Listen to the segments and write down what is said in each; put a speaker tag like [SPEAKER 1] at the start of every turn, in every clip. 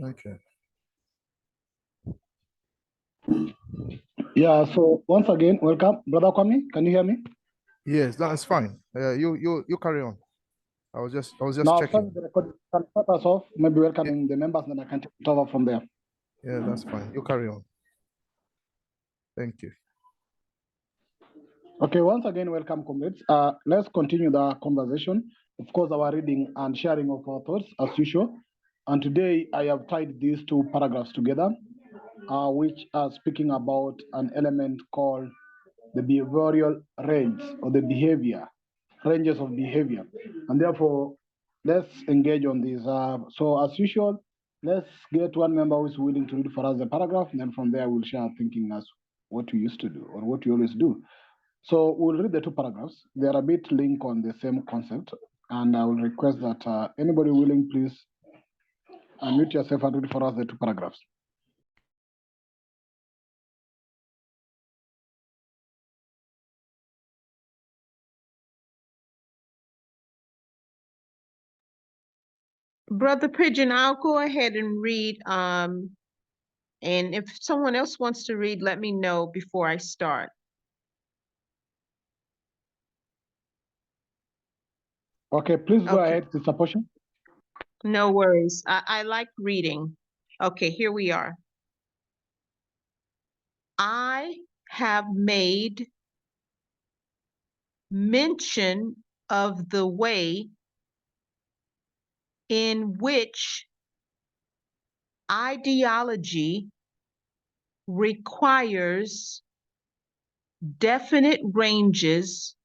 [SPEAKER 1] Okay.
[SPEAKER 2] Yeah, so once again, welcome. Brother Kwame, can you hear me?
[SPEAKER 1] Yes, that's fine. You carry on. I was just
[SPEAKER 2] Now, I've
[SPEAKER 1] checking.
[SPEAKER 2] started the recording. Can start us off, maybe
[SPEAKER 1] Yeah,
[SPEAKER 2] welcoming the members, then I can take it over from there.
[SPEAKER 1] yeah, that's fine. You carry on. Thank you.
[SPEAKER 2] Okay, once again, welcome, comrades. Let's continue the conversation. Of course, our reading and sharing of our thoughts as usual. And today, I have tied these two paragraphs together, which are speaking about an element called the behavioral range or the behavior, ranges of behavior. And therefore, let's engage on this. So, as usual, let's get one member who is willing to read for us the paragraph, and then from there, we'll share thinking as what we used to do or what we always do. So, we'll read the two paragraphs. They are a bit linked on the same concept, and I will request that anybody willing, please unmute yourself and read for us the two paragraphs.
[SPEAKER 3] Brother Pigeon, I'll go ahead and read. And if someone else wants to read, let me know before I start.
[SPEAKER 2] Okay, please go
[SPEAKER 3] Okay,
[SPEAKER 2] ahead, Sister Portia.
[SPEAKER 3] no worries. I like reading. Okay, here we are. I have made mention of the way in which ideology requires definite ranges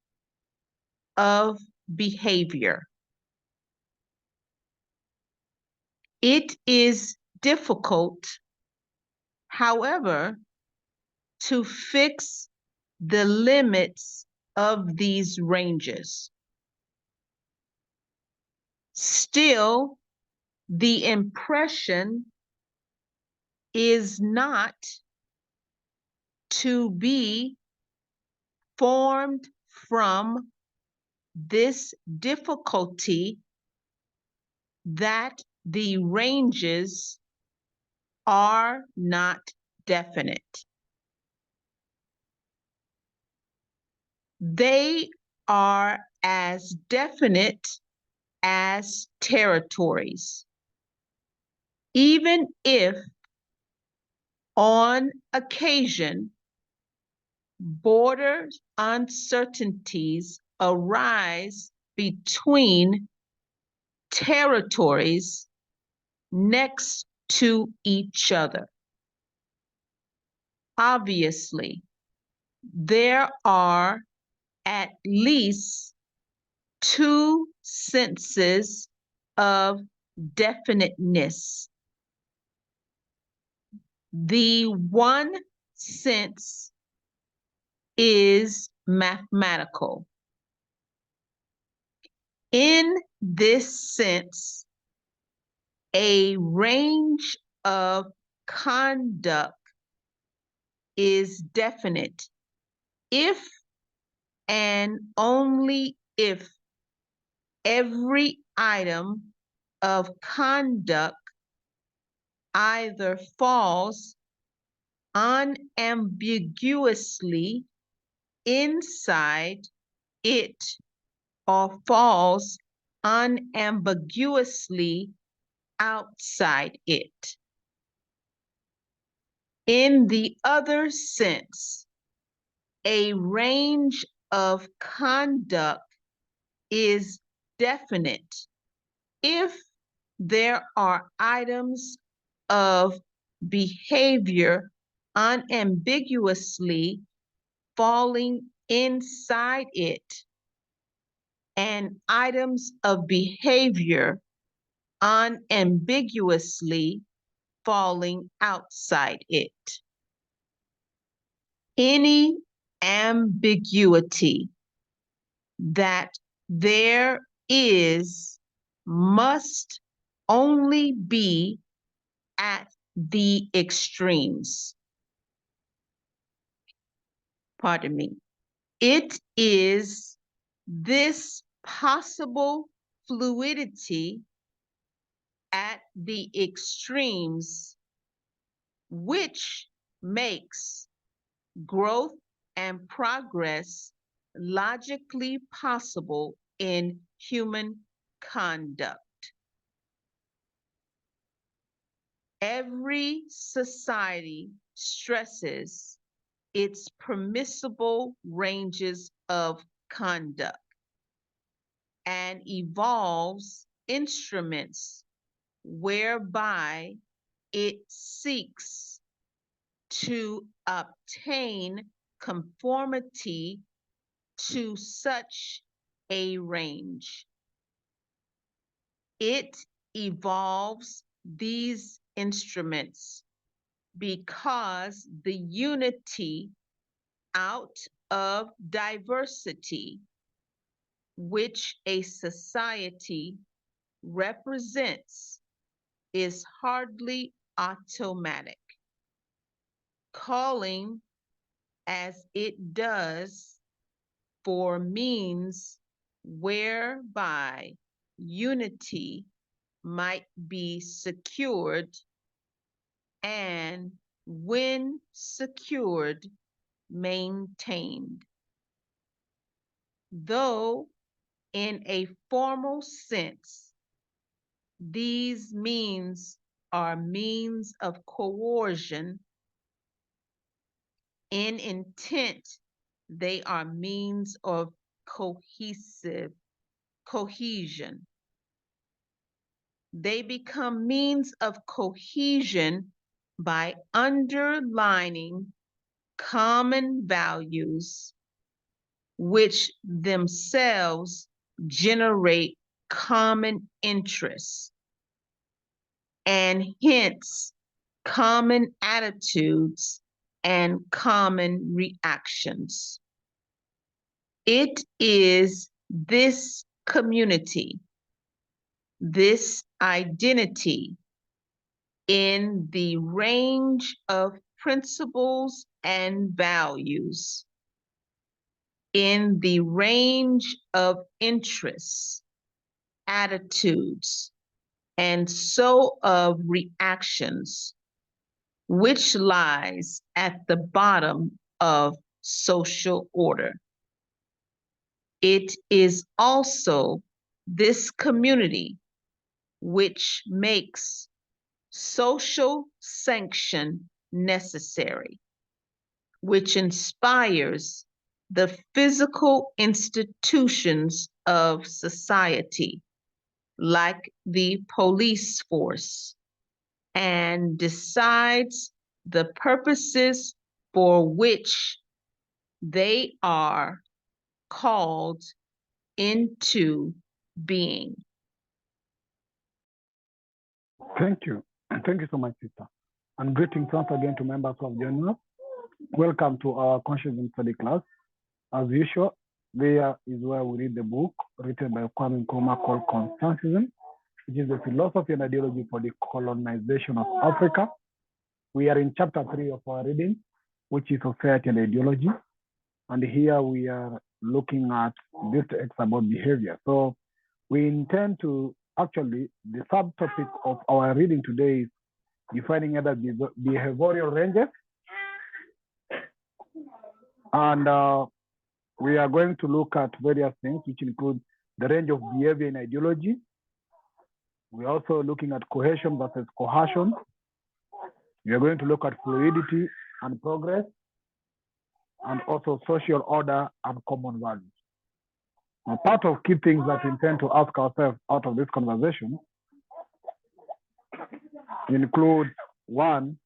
[SPEAKER 3] of behavior. It is difficult, however, to fix the limits of these ranges. Still, the impression is not to be formed from this difficulty that the ranges are not definite. They are as definite as territories, even if on occasion border uncertainties arise between territories next to each other. Obviously, there are at least two senses of definiteness. The one sense is mathematical. In this sense, a range of conduct is definite if and only if every item of conduct either falls unambiguously inside it or falls unambiguously outside it. In the other sense, a range of conduct is definite if there are items of behavior unambiguously falling inside it and items of behavior unambiguously falling outside it. Any ambiguity that there is must only be at the extremes. Pardon me. It is this possible fluidity at the extremes, which makes growth and progress logically possible in human conduct. Every society stresses its permissible ranges of conduct and evolves instruments whereby it seeks to obtain conformity to such a range. It evolves these instruments because the unity out of diversity which a society represents is hardly automatic. Calling as it does for means whereby unity might be secured, and when secured, maintained. Though in a formal sense, these means are means of coercion. In intent, they are means of cohesion. They become means of cohesion by underlining common values, which themselves generate common interests, and hence common attitudes and common reactions. It is this community, this identity in the range of principles and values, in the range of interests, attitudes, and so of reactions, which lies at the bottom of social order. It is also this community which makes social sanction necessary, which inspires the physical institutions of society, like the police force, and decides the purposes for which they are called into being.
[SPEAKER 2] Thank you. Thank you so much, sister. And greetings once again to members of joining us. Welcome to our Consciousness Study class. As usual, there is where we read the book written by Kwame Nkrumah called Coercion, which is the philosophy and ideology for the colonization of Africa. We are in chapter 3 of our reading, which is society and ideology. And here we are looking at this text about behavior. So we intend to actually, the subtopic of our reading today is defining other behavioral ranges. And we are going to look at various things, which include the range of behavior in ideology. We're also looking at cohesion versus coercion. We are going to look at fluidity and progress, and also social order and common values. Now, part of key things that we intend to ask ourselves out of this conversation include, one,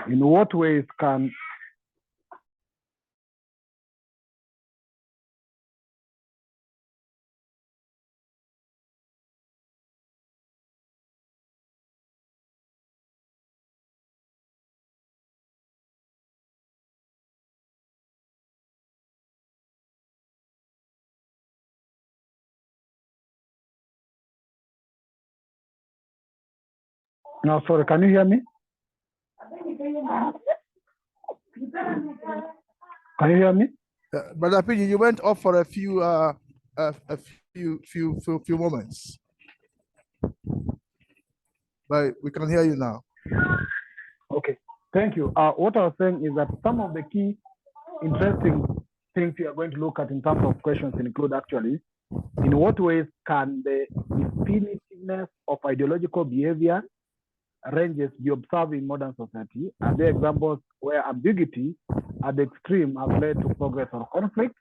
[SPEAKER 2] in what ways can no, sorry, can you hear me? Can you hear me?
[SPEAKER 1] Brother PG, you went off for a few moments. but we can hear you now.
[SPEAKER 2] Okay, thank you. What I was saying is that some of the key interesting things we are going to look at in terms of questions include actually, in what ways can the definitiveness of ideological behavior ranges be observed in modern society? Are there examples where ambiguity at the extreme has led to progress or conflict?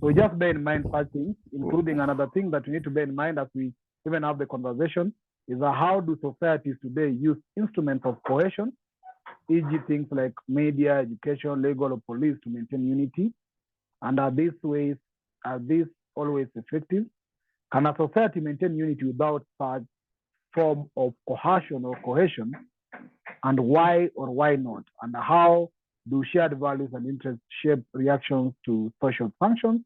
[SPEAKER 2] So just bear in mind such things, including another thing that we need to bear in mind as we even have the conversation, is that how do societies today use instruments of coercion, e.g. things like media, education, legal, or police to maintain unity? And are these always effective? Can a society maintain unity without such form of coercion or cohesion? And why or why not? And how do shared values and interests shape reactions to social functions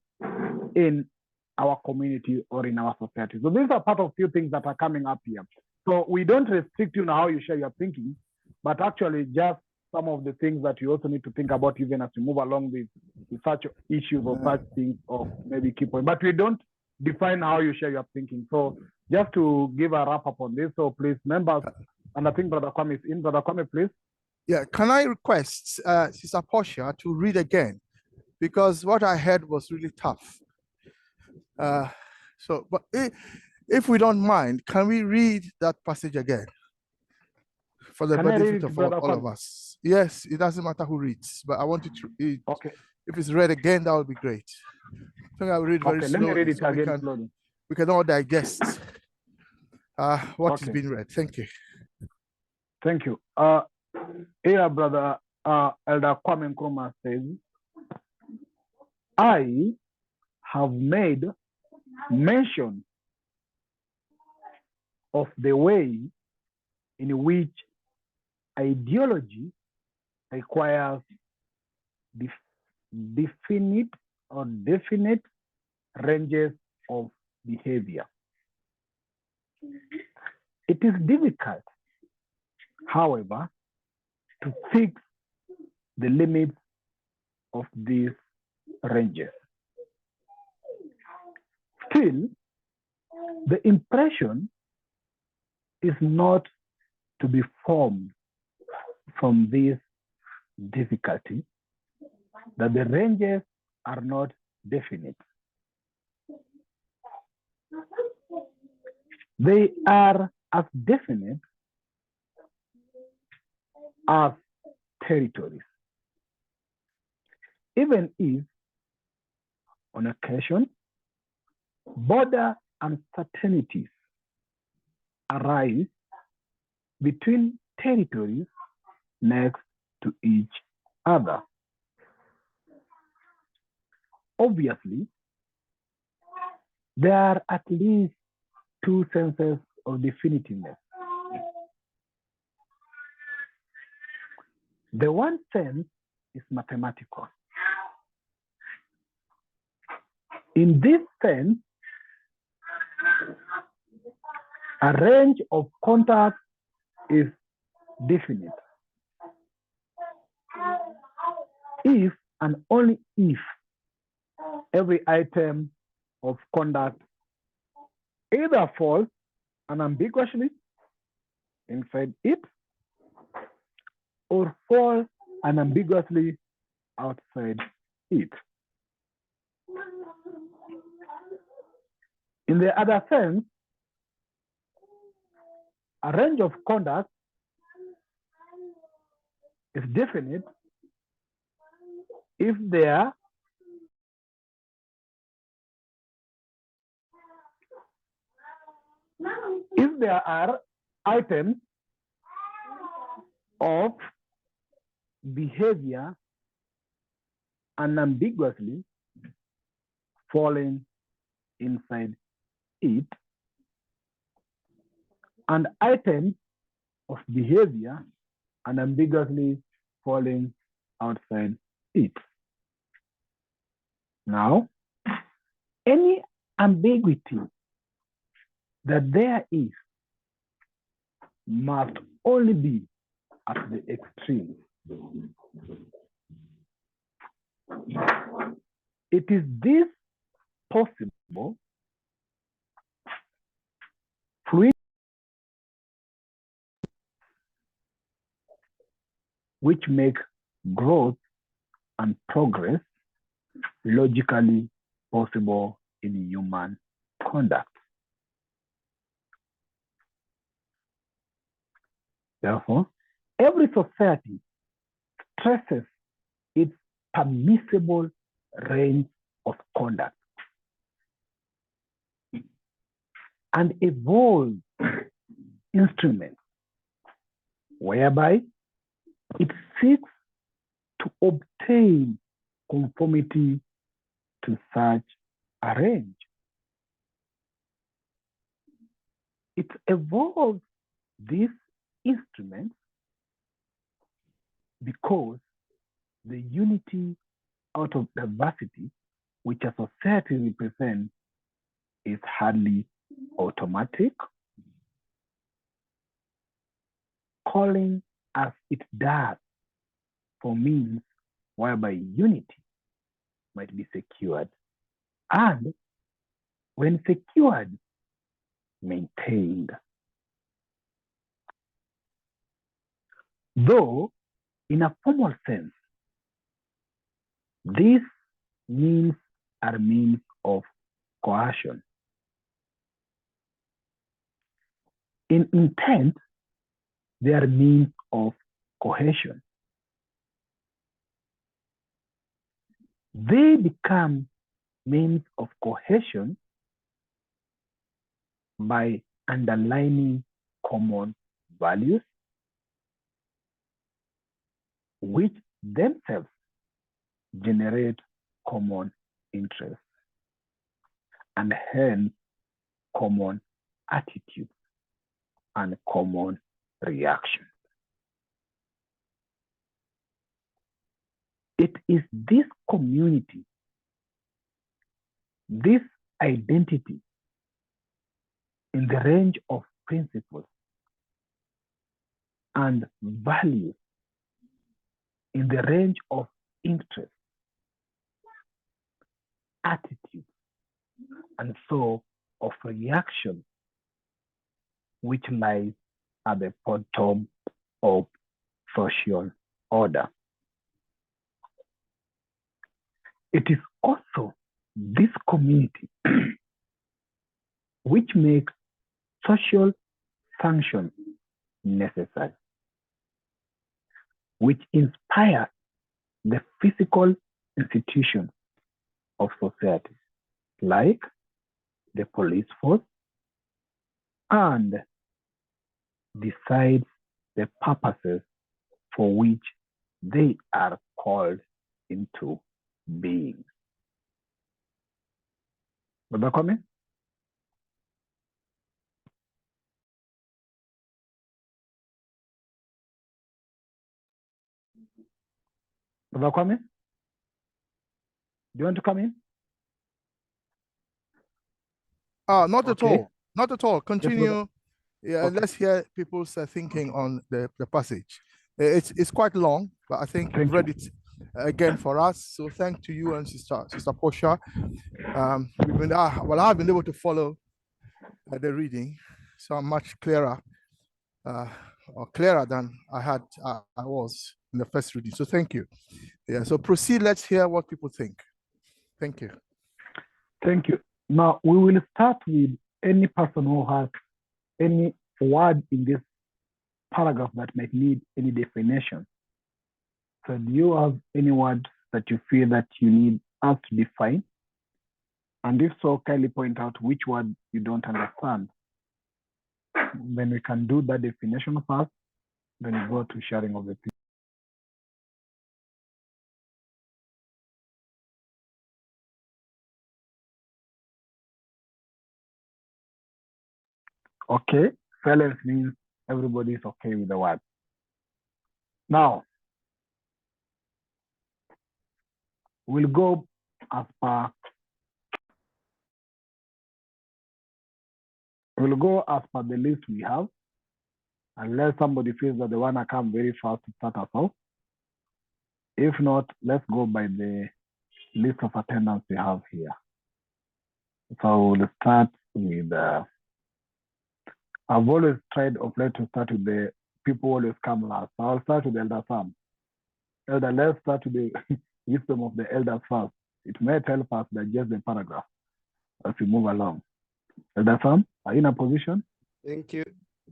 [SPEAKER 2] in our community or in our society? So these are part of few things that are coming up here. So we don't restrict you on how you share your thinking, but actually just some of the things that you also need to think about even as you move along with such issues or such things of maybe key point. But we don't define how you share your thinking. So just to give a wrap up on this, so please, members, and I think Brother Kwame is in. Brother Kwame, please.
[SPEAKER 1] Yeah, can I request Sister Portia to read again? Because what I heard was really tough. But if we don't mind, can we read that passage again? For the benefit of all of us. Yes, it doesn't matter who reads, but I want you to read.
[SPEAKER 2] Okay.
[SPEAKER 1] If it's read again, that would be great. I think I will read very slowly.
[SPEAKER 2] Let me read it again slowly.
[SPEAKER 1] We can all digest what is being read. Thank you.
[SPEAKER 2] Thank you. Here, Brother Elder Kwame Nkrumah says, I have made mention of the way in which ideology requires definite ranges of behavior. It is difficult, however, to fix the limits of these ranges. Still, the impression is not to be formed from this difficulty that the ranges are not definite. They are as definite as territories, even if on occasion border uncertainties arise between territories next to each other. Obviously, there are at least two senses of definiteness. The one sense is mathematical. In this sense, a range of contact is definite if and only if every item of conduct either falls unambiguously inside it or falls unambiguously outside it. In the other sense, a range of conduct is definite if there are items of behavior unambiguously falling inside it, and items of behavior unambiguously falling outside it. Now, any ambiguity that there is must only be at the extreme. It is this possible fluidity
[SPEAKER 4] which make growth and progress logically possible in human conduct. Therefore, every society stresses its permissible range of conduct and evolves instruments whereby it seeks to obtain conformity to such a range. It evolves these instruments because the unity out of diversity which a society represents is hardly automatic, calling as it does for means whereby unity might be secured, and when secured, maintained. Though, in a formal sense, these means are means of coercion. In intent, they are means of cohesion. They become means of cohesion by underlining common values, which themselves generate common interests and hence common attitudes and common reactions. It is this community, this identity in the range of principles and values, in the range of interests, attitudes, and so of reaction, which lies at the bottom of social order. It is also this community which makes social function necessary, which inspire the physical institutions of society, like the police force, and decides the purposes for which they are called into being. Brother comment? Brother comment? Do you want to come in?
[SPEAKER 1] Not at
[SPEAKER 4] Okay.
[SPEAKER 1] all. Not at all. Continue. Yeah,
[SPEAKER 4] Okay.
[SPEAKER 1] let's hear people's thinking on the passage. It's quite long, but I think you've read it again for us. So thank to you and Sister Portia. I've been able to follow the reading, so I'm much clearer, or clearer than I was in the first reading. So thank you. Yeah. So proceed. Let's hear what people think. Thank you.
[SPEAKER 4] Thank you. Now we will start with any person who has any word in this paragraph that might need any definition. So do you have any words that you feel that you need us to define? And if so, kindly point out which word you don't understand. Then we can do that definition first, then we go to sharing of the thing. Okay, silence means everybody is okay with the word. Now, we'll go as per the list we have, unless somebody feels that they want to come very fast to start us off. If not, let's go by the list of attendance we have here. So we'll start with, I've always tried of late to start with the people who always come last. So I'll start with Elder Sam. Elder, let's start with the wisdom of the elders first. It might help us digest the paragraph as we move along. Elder Sam, are you in a position?
[SPEAKER 5] Thank you.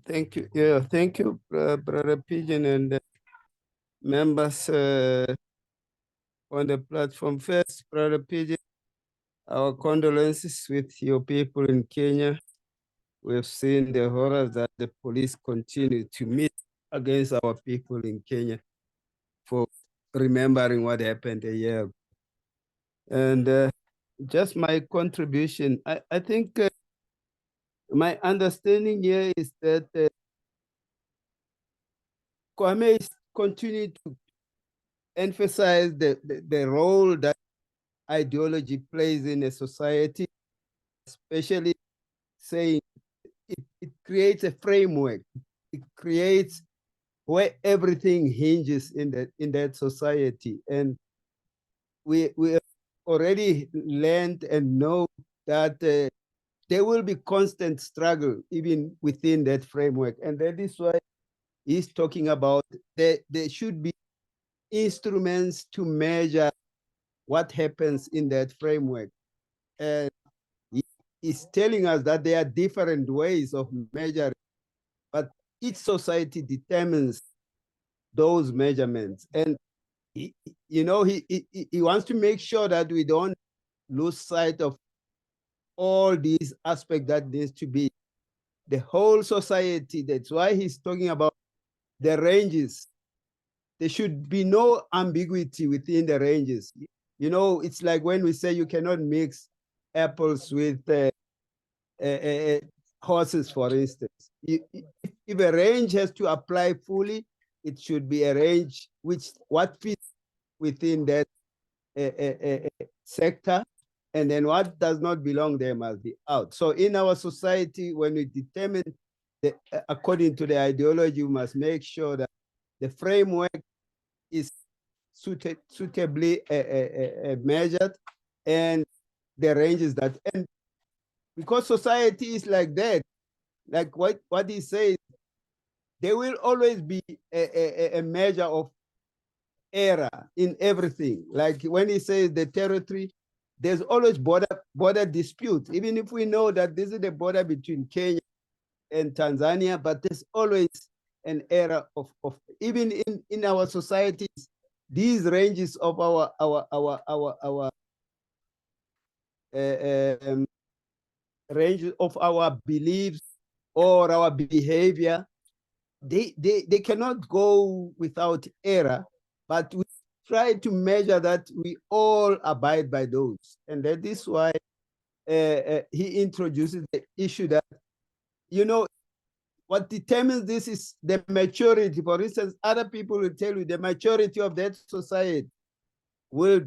[SPEAKER 5] Thank you. Yeah, thank you, Brother Pigeon and members on the platform. First, Brother Pigeon, our condolences with your people in Kenya. We've seen the horrors that the police continue to commit against our people in Kenya for remembering what happened a year ago. And just my contribution, I think my understanding here is that Kwame is continuing to emphasize the role that ideology plays in a society, especially saying it creates a framework. It creates where everything hinges in that society. And we already learned and know that there will be constant struggle even within that framework. And that is why he's talking about there should be instruments to measure what happens in that framework. And he's telling us that there are different ways of measuring, but each society determines those measurements. And he wants to make sure that we don't lose sight of all these aspects that needs to be the whole society. That's why he's talking about the ranges. There should be no ambiguity within the ranges. You know, it's like when we say you cannot mix apples with horses, for instance. If a range has to apply fully, it should be a range which what fits within that sector, and then what does not belong there must be out. So in our society, when we determine according to the ideology, we must make sure that the framework is suitably measured, and the ranges that, and because society is like that, like what he says, there will always be a measure of error in everything. Like when he says the territory, there's always border dispute, even if we know that this is the border between Kenya and Tanzania, but there's always an error of even in our societies, these ranges of our range of our beliefs or our behavior, they cannot go without error, but we try to measure that we all abide by those. And that is why he introduces the issue that, you know, what determines this is the maturity. For instance, other people will tell you the maturity of that society will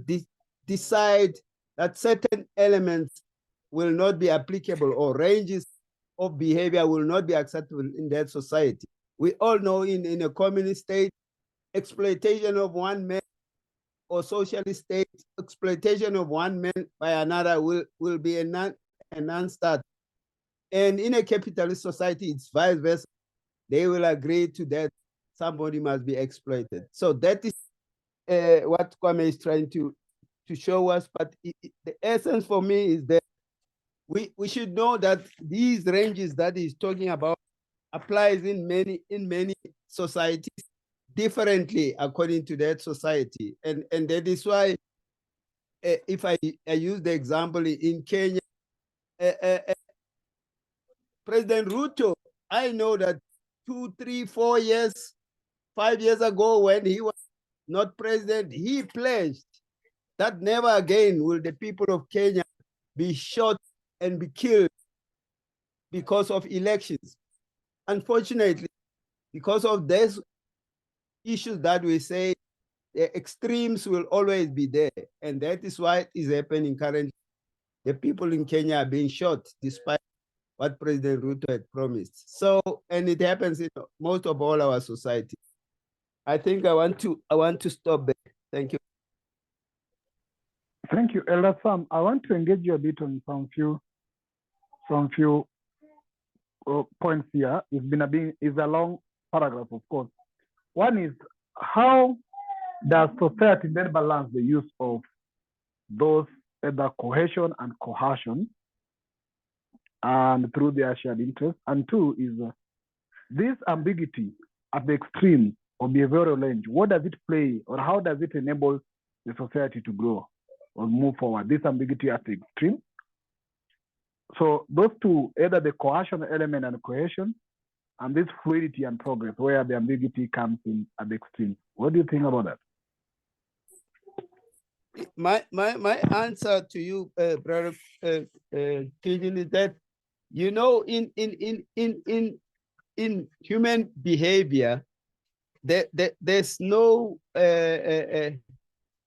[SPEAKER 5] decide that certain elements will not be applicable, or ranges of behavior will not be acceptable in that society. We all know in a communist state, exploitation of one man, or socialist state, exploitation of one man by another will be a non-starter. And in a capitalist society, it's vice versa. They will agree to that somebody must be exploited. So that is what Kwame is trying to show us. But the essence for me is that we should know that these ranges that he's talking about applies in many societies differently according to that society. And that is why if I use the example in Kenya, President Ruto, I know that 2, 3, 4 years, 5 years ago, when he was not president, he pledged that never again will the people of Kenya be shot and be killed because of elections. Unfortunately, because of these issues that we say, the extremes will always be there. And that is why it is happening currently. The people in Kenya are being shot despite what President Ruto had promised. So, and it happens in most of all our society. I think I want to stop there. Thank you.
[SPEAKER 4] Thank you, Elder Sam. I want to engage you a bit on some few points here. It's a long paragraph, of course. One is how does society then balance the use of those either cohesion and coercion and through their shared interests? And two is this ambiguity at the extreme of behavioral range, what does it play or how does it enable the society to grow or move forward? This ambiguity at the extreme. So those two, either the coercion element and cohesion, and this fluidity and progress, where the ambiguity comes in at the extreme. What do you think about that?
[SPEAKER 5] My answer to you, brother Keegan, is that, you know, in human behavior, there's no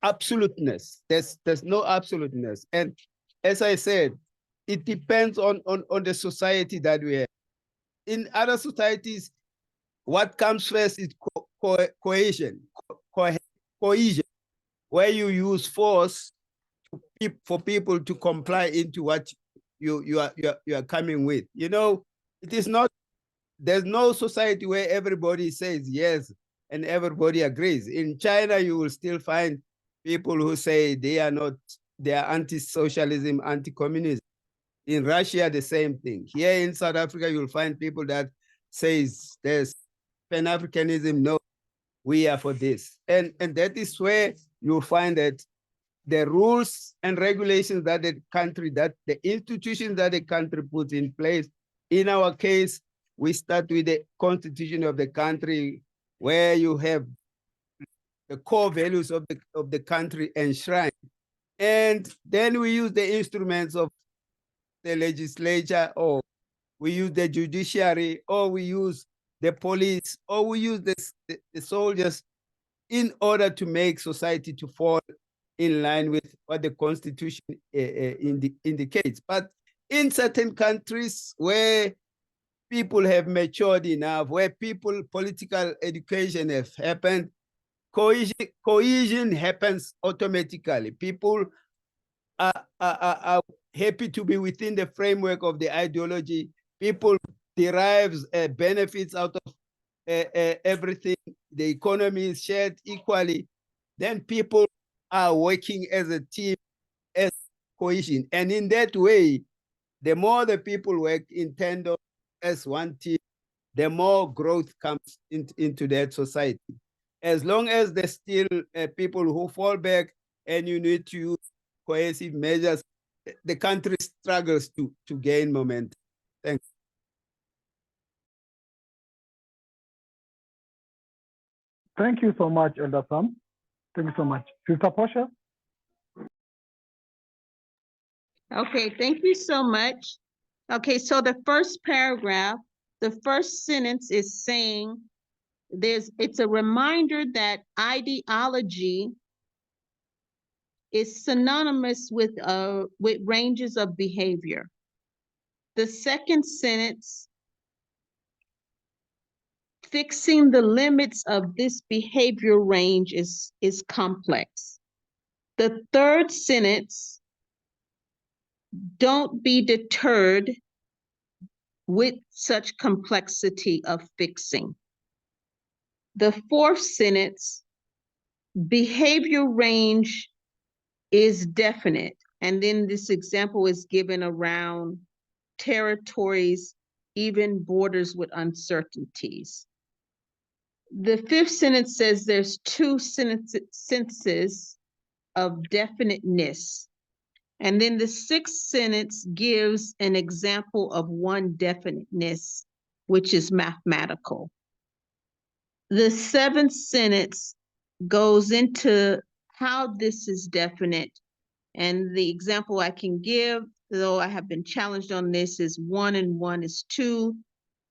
[SPEAKER 5] absoluteness. There's no absoluteness, and as I said, it depends on the society that we have. In other societies, what comes first is cohesion, cohesion, where you use force for people to comply into what you are coming with. You know, it is not. There's no society where everybody says yes and everybody agrees. In China, you will still find people who say they are not. They are anti-socialism, anti-communism. In Russia, the same thing. Here in South Africa, you'll find people that says there's Pan-Africanism. No, we are for this. And that is where you'll find that the rules and regulations that the country, that the institutions that the country puts in place. In our case, we start with the constitution of the country, where you have the core values of the country enshrined. And then we use the instruments of the legislature, or we use the judiciary, or we use the police, or we use the soldiers in order to make society to fall in line with what the constitution indicates. But in certain countries where people have matured enough, where political education has happened, cohesion happens automatically. People are happy to be within the framework of the ideology. People derives benefits out of everything. The economy is shared equally. Then people are working as a team, as cohesion. And in that way, the more the people work in tandem as one team, the more growth comes into that society. As long as there's still people who fall back and you need to use coercive measures, the country struggles to gain momentum. Thanks.
[SPEAKER 4] Thank you so much, Elder Sam. Thank you so much. Sister Portia?
[SPEAKER 3] Okay, thank you so much. Okay, so the first paragraph, the first sentence is saying it's a reminder that ideology is synonymous with ranges of behavior. The second sentence, fixing the limits of this behavior range is complex. The third sentence, don't be deterred with such complexity of fixing. The fourth sentence, behavior range is definite. And then this example is given around territories, even borders with uncertainties. The fifth sentence says there's two senses of definiteness. And then the sixth sentence gives an example of one definiteness, which is mathematical. The seventh sentence goes into how this is definite. And the example I can give, though I have been challenged on this, is 1 and 1 is 2,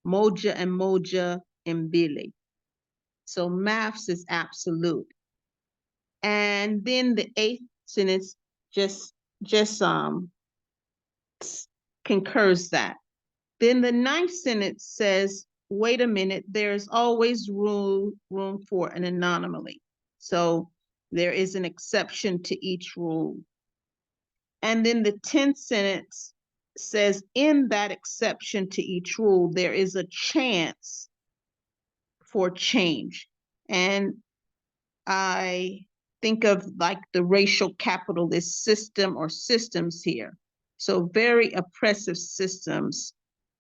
[SPEAKER 3] moja and moja, and mbili. So maths is absolute. And then the eighth sentence just concurs that. Then the ninth sentence says, wait a minute, there's always room for an anomaly. So there is an exception to each rule. And then the 10th sentence says, in that exception to each rule, there is a chance for change. And I think of like the racial capitalist system or systems here. So very oppressive systems.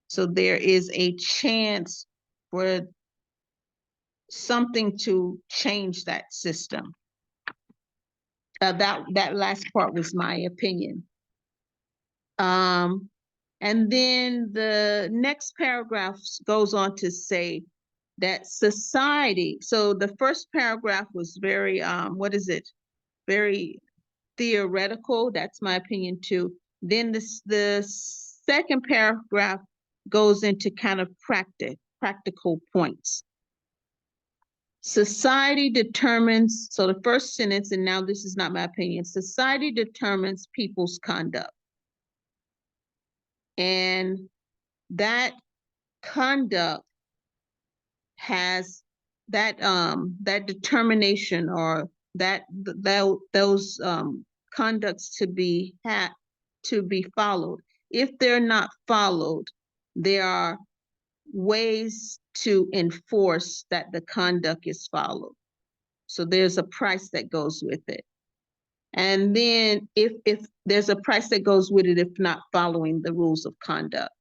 [SPEAKER 3] So there is a chance for something to change that system. That last part was my opinion. And then the next paragraph goes on to say that society, so the first paragraph was very, very theoretical. That's my opinion too. Then the second paragraph goes into kind of practical points. Society determines, so the first sentence, and now this is not my opinion, society determines people's conduct. And that conduct has that determination or those conducts to be followed. If they're not followed, there are ways to enforce that the conduct is followed. So there's a price that goes with it. And then if there's a price that goes with it, if not following the rules of conduct,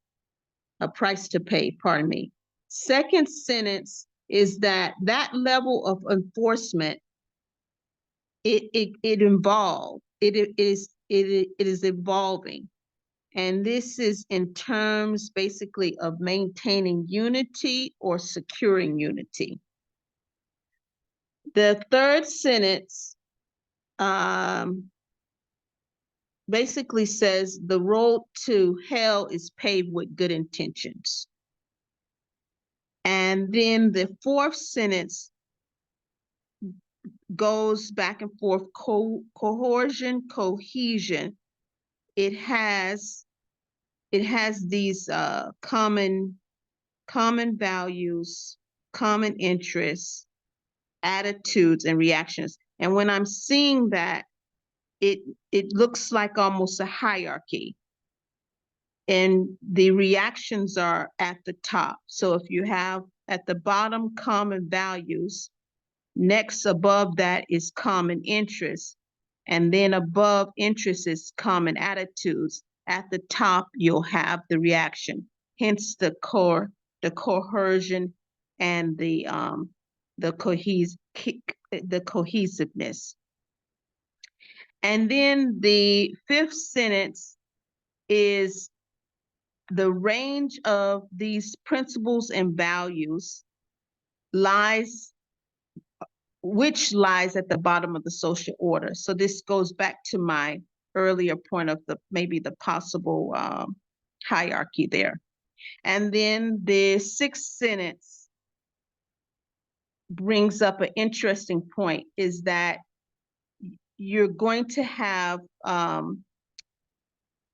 [SPEAKER 3] a price to pay, pardon me. Second sentence is that level of enforcement, it is evolving. And this is in terms basically of maintaining unity or securing unity. The third sentence basically says the road to hell is paved with good intentions. And then the fourth sentence goes back and forth, coercion, cohesion. It has these common values, common interests, attitudes, and reactions. And when I'm seeing that, it looks like almost a hierarchy. And the reactions are at the top. So if you have at the bottom common values, next above that is common interests, and then above interests is common attitudes. At the top, you'll have the reaction, hence the coercion and the cohesiveness. And then the fifth sentence is the range of these principles and values which lies at the bottom of the social order. So this goes back to my earlier point of maybe the possible hierarchy there. And then the sixth sentence brings up an interesting point, is that you're going to have,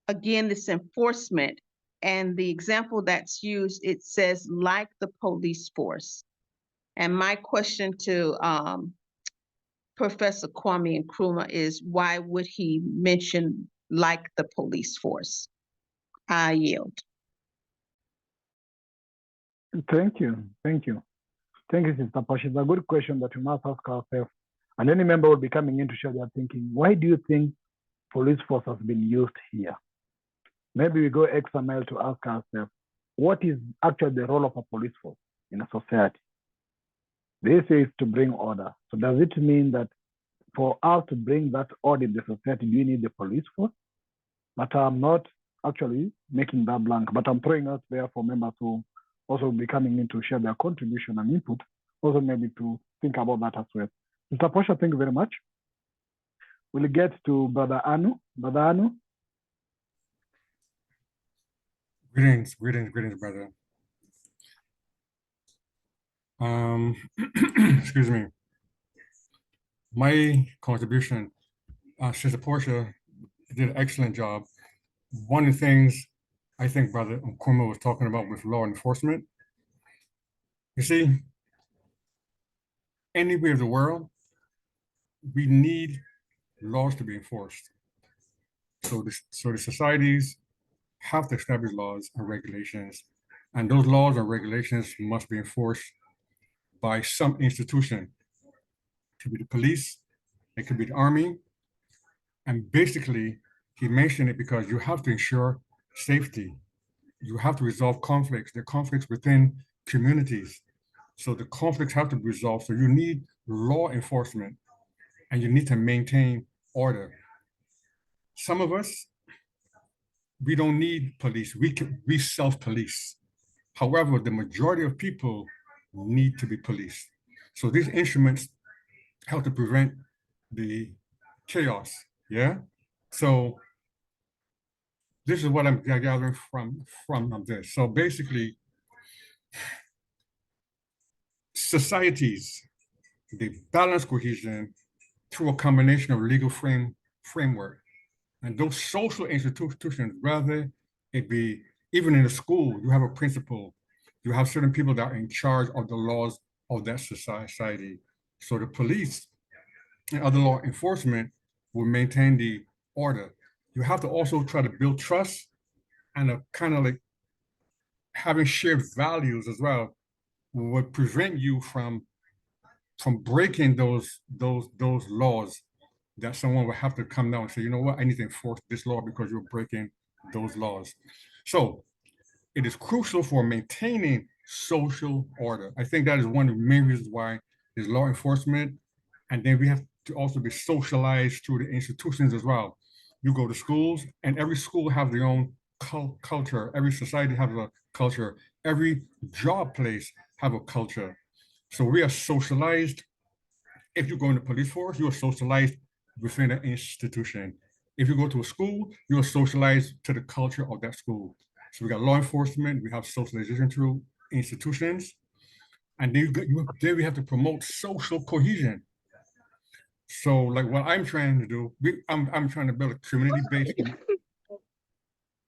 [SPEAKER 3] again, this enforcement. And the example that's used, it says, like the police force. And my question to Professor Kwame Nkrumah is, why would he mention like the police force? I yield.
[SPEAKER 4] Thank you. Thank you. Thank you, Sister Posh. It's a good question that we must ask ourselves. And any member will be coming in to share their thinking. Why do you think police force has been used here? Maybe we go extra mile to ask ourselves, what is actually the role of a police force in a society? They say it's to bring order. So does it mean that for us to bring that order in the society, do you need the police force? But I'm not actually making that blank, but I'm throwing out there for members who also be coming in to share their contribution and input, also maybe to think about that as well. Mr. Posha, thank you very much. We'll get to Brother Anu. Brother Anu.
[SPEAKER 6] Greetings, brother. Excuse me. My contribution, Sister Portia did an excellent job. One of the things I think Brother Nkrumah was talking about with law enforcement, you see, anywhere in the world, we need laws to be enforced. So the societies have to establish laws and regulations, and those laws and regulations must be enforced by some institution. it could be the police, it could be the army. And basically, he mentioned it because you have to ensure safety. You have to resolve conflicts. There are conflicts within communities. So the conflicts have to be resolved. So you need law enforcement and you need to maintain order. Some of us, we don't need police. We self-police. However, the majority of people need to be policed. So these instruments help to prevent the chaos. Yeah. So this is what I'm gathering from this. So basically, societies, they balance cohesion through a combination of legal framework. And those social institutions, whether it be even in a school, you have a principal, you have certain people that are in charge of the laws of that society. So the police and other law enforcement will maintain the order. You have to also try to build trust and a kind of like having shared values as well would prevent you from breaking those laws that someone would have to come down and say, you know what, I need to enforce this law because you're breaking those laws. So it is crucial for maintaining social order. I think that is one of the main reasons why there's law enforcement. And then we have to also be socialized through the institutions as well. You go to schools and every school have their own culture. Every society has a culture. Every job place have a culture. So we are socialized. If you go in the police force, you are socialized within an institution. If you go to a school, you are socialized to the culture of that school. So we got law enforcement, we have socialization through institutions, and then we have to promote social cohesion. So like what I'm trying to do, I'm trying to build a community-based.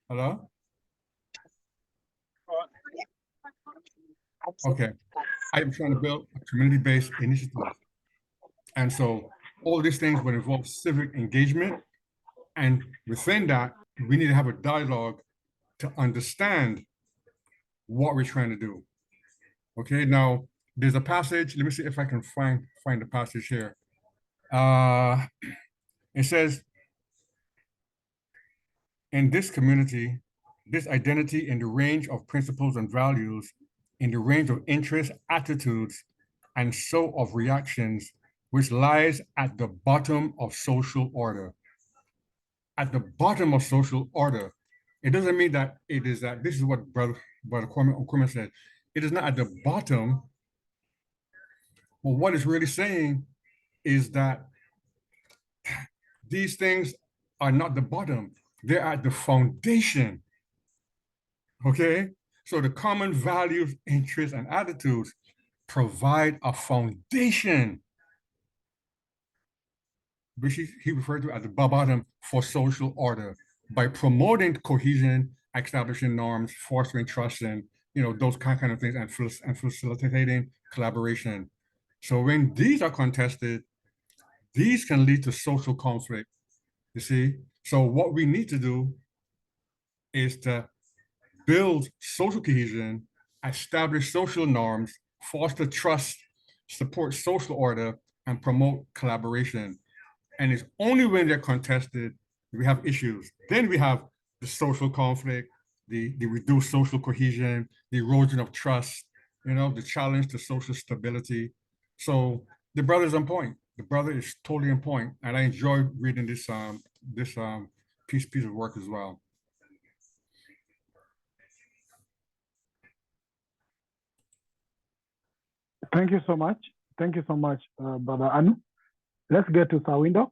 [SPEAKER 6] Hello? Okay. I'm trying to build a community-based initiative. And so all these things would involve civic engagement. And within that, we need to have a dialogue to understand what we're trying to do. Okay, now there's a passage. Let me see if I can find the passage here. It says, in this community, this identity in the range of principles and values, in the range of interests, attitudes, and so of reactions, which lies at the bottom of social order. At the bottom of social order. It doesn't mean that it is that, this is what Brother Kwame said. It is not at the bottom, but what it's really saying is that these things are not the bottom, they're at the foundation, okay? So the common values, interests, and attitudes provide a foundation, which he referred to as the bottom for social order, by promoting cohesion, establishing norms, fostering trust, and those kind of things, and facilitating collaboration. So when these are contested, these can lead to social conflict, you see? So what we need to do is to build social cohesion, establish social norms, foster trust, support social order, and promote collaboration. And it's only when they're contested we have issues. Then we have the social conflict, the reduced social cohesion, the erosion of trust, the challenge to social stability. So the brother's on point. The brother is totally on point, and I enjoy reading this piece of work as well.
[SPEAKER 4] Thank you so much. Thank you so much, Brother Anu. Let's get to Sawindok.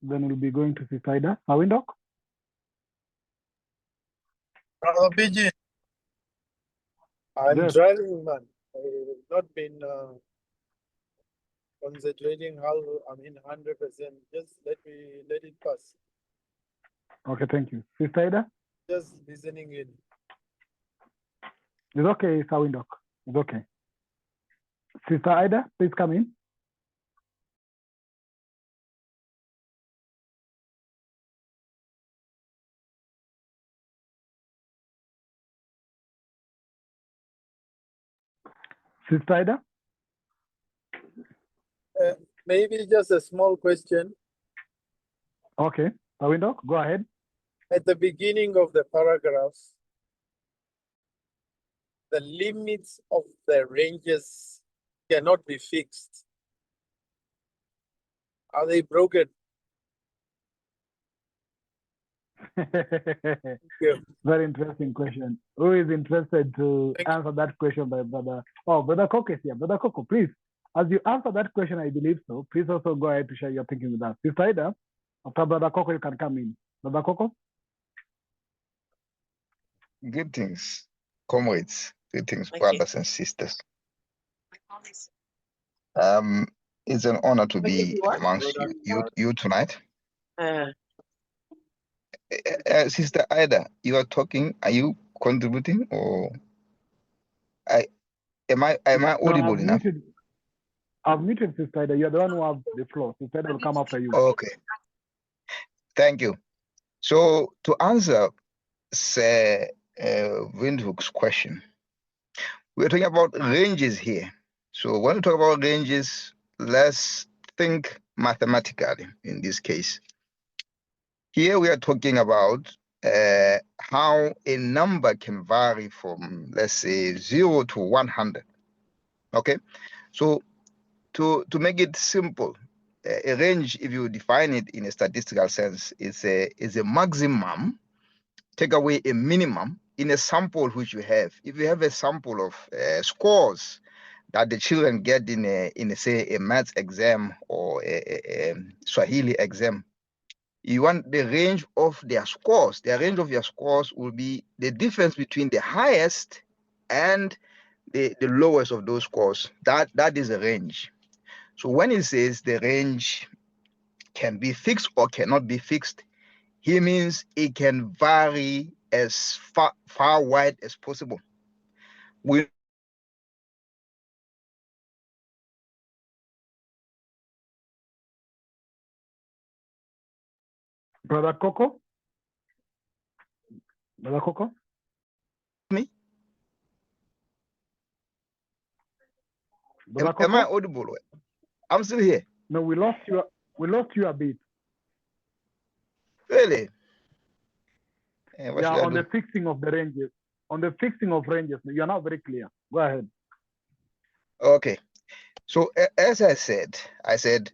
[SPEAKER 4] Then we'll be going to Sisaida. Sawindok.
[SPEAKER 7] Brother BG, I'm
[SPEAKER 4] Yes.
[SPEAKER 7] driving, man. I have not been concentrating how I'm in 100%. Just let it pass.
[SPEAKER 4] Okay, thank you. Sisaida.
[SPEAKER 7] Just listening in.
[SPEAKER 4] It's okay, Sawindok. It's okay. Sister Ida, please come in. Sister Ida?
[SPEAKER 7] Maybe just a small question.
[SPEAKER 4] Okay, Awindok, go ahead.
[SPEAKER 7] At the beginning of the paragraphs, the limits of the ranges cannot be fixed. Are they broken?
[SPEAKER 4] Very interesting question. Who is interested to
[SPEAKER 7] Thank you.
[SPEAKER 4] answer that question by Brother? Oh, Brother Coco is here. Brother Coco, please. As you answer that question, I believe so. Please also go ahead to share your thinking with us. Sister Ida, after Brother Coco, you can come in. Brother Coco?
[SPEAKER 8] Greetings, comrades. Greetings, brothers and sisters. It's an honor to be amongst you tonight. Sister Ida, you are talking. Are you contributing, or am I audible enough?
[SPEAKER 4] I've muted Sister Ida. You're the one who have the floor. Sister Ida will come after you.
[SPEAKER 8] Okay. Thank you. So to answer Sir Windhoek's question, we're talking about ranges here. So when we talk about ranges, let's think mathematically in this case. Here we are talking about how a number can vary from, let's say, 0 to 100. Okay, so to make it simple, a range, if you define it in a statistical sense, is a maximum, take away a minimum in a sample which you have. If you have a sample of scores that the children get in a say a maths exam or a Swahili exam, you want the range of their scores. The range of your scores will be the difference between the highest and the lowest of those scores. That is a range. So when it says the range can be fixed or cannot be fixed, he means it can vary as far wide as possible. We
[SPEAKER 4] Brother Coco? Brother Coco?
[SPEAKER 8] me?
[SPEAKER 4] Brother
[SPEAKER 8] Am I
[SPEAKER 4] Coco?
[SPEAKER 8] audible? I'm still here.
[SPEAKER 4] No, we lost you. We lost you a bit.
[SPEAKER 8] Really?
[SPEAKER 4] Yeah, on the fixing of the ranges. On the fixing of ranges, you're not very clear. Go ahead.
[SPEAKER 8] Okay. So as I said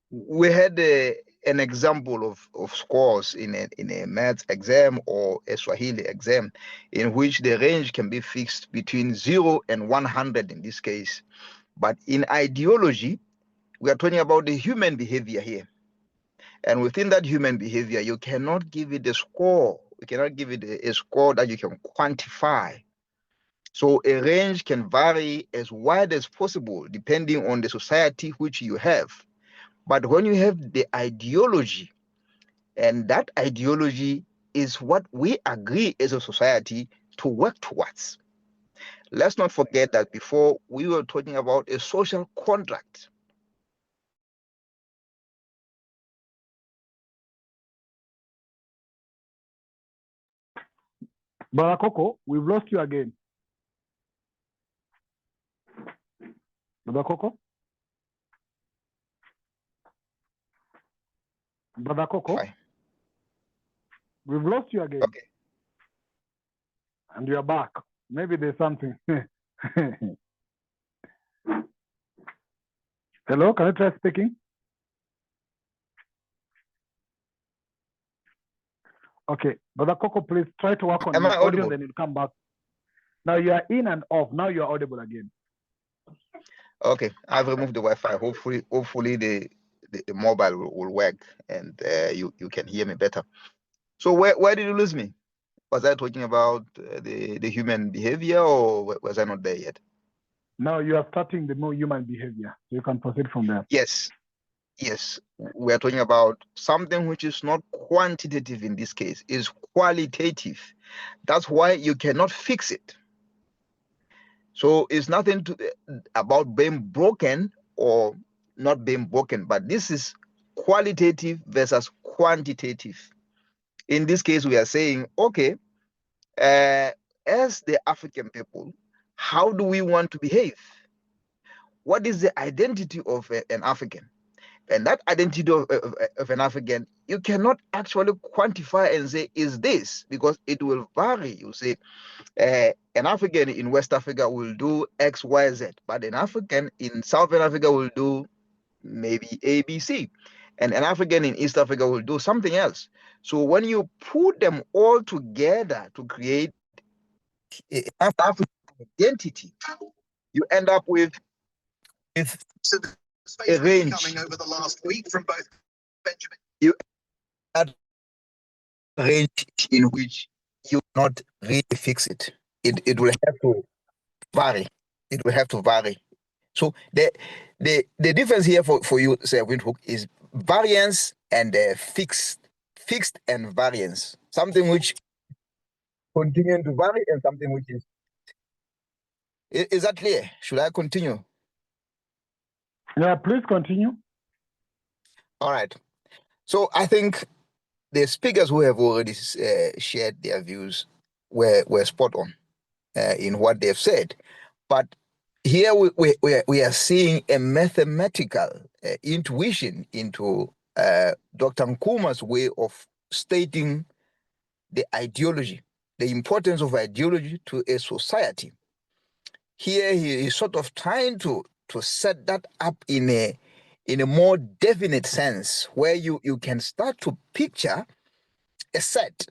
[SPEAKER 8] we had an example of scores in a maths exam or a Swahili exam, in which the range can be fixed between 0 and 100 in this case. But in ideology, we are talking about the human behavior here. And within that human behavior, you cannot give it a score. You cannot give it a score that you can quantify. So a range can vary as wide as possible depending on the society which you have. But when you have the ideology, and that ideology is what we agree as a society to work towards. Let's not forget that before we were talking about a social contract.
[SPEAKER 4] Brother Coco, we've lost you again. Brother Coco? Brother Coco?
[SPEAKER 8] Fine.
[SPEAKER 4] We've lost you again.
[SPEAKER 8] Okay.
[SPEAKER 4] And you're back. Maybe there's something. Hello, can you try speaking? Okay, Brother Coco, please try to work on your audio, then you'll come back. Now you are in and off. Now you are audible again.
[SPEAKER 8] Okay, I've removed the Wi-Fi. Hopefully the mobile will work and you can hear me better. So where did you lose me? Was I talking about the human behavior, or was I not there yet?
[SPEAKER 4] Now you are starting the more human behavior. So you can proceed from there.
[SPEAKER 8] Yes. We are talking about something which is not quantitative in this case, is qualitative. That's why you cannot fix it. So it's nothing about being broken or not being broken, but this is qualitative versus quantitative. In this case, we are saying, okay, as the African people, how do we want to behave? what is the identity of an African? And that identity of an African, you cannot actually quantify and say, is this? Because it will vary. You say, an African in West Africa will do X, Y, Z, but an African in Southern Africa will do maybe A, B, C. And an African in East Africa will do something else. So when you put them all together to create an African identity, you end up with a range. Coming over the last week from both Benjamin. You add range in which you not really fix it. It will have to vary. It will have to vary. So the difference here for you, Sir Windhoek, is variance and fixed and variance. Something which continuing to vary and something which is that clear? Should I continue?
[SPEAKER 4] Yeah, please continue.
[SPEAKER 8] All right. So I think the speakers who have already shared their views were spot on in what they've said. But here we are seeing a mathematical intuition into Dr. Nkuma's way of stating the ideology, the importance of ideology to a society. Here he is sort of trying to set that up in a more definite sense, where you can start to picture a set.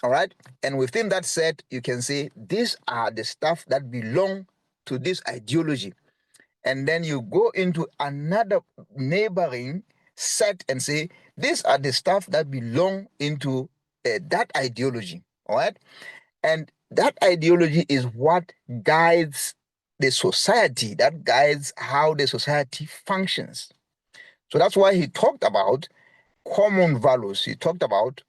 [SPEAKER 8] All right. And within that set, you can say these are the stuff that belong to this ideology. And then you go into another neighboring set and say these are the stuff that belong into that ideology. All right. And that ideology is what guides the society, that guides how the society functions. So that's why he talked about common values. He talked about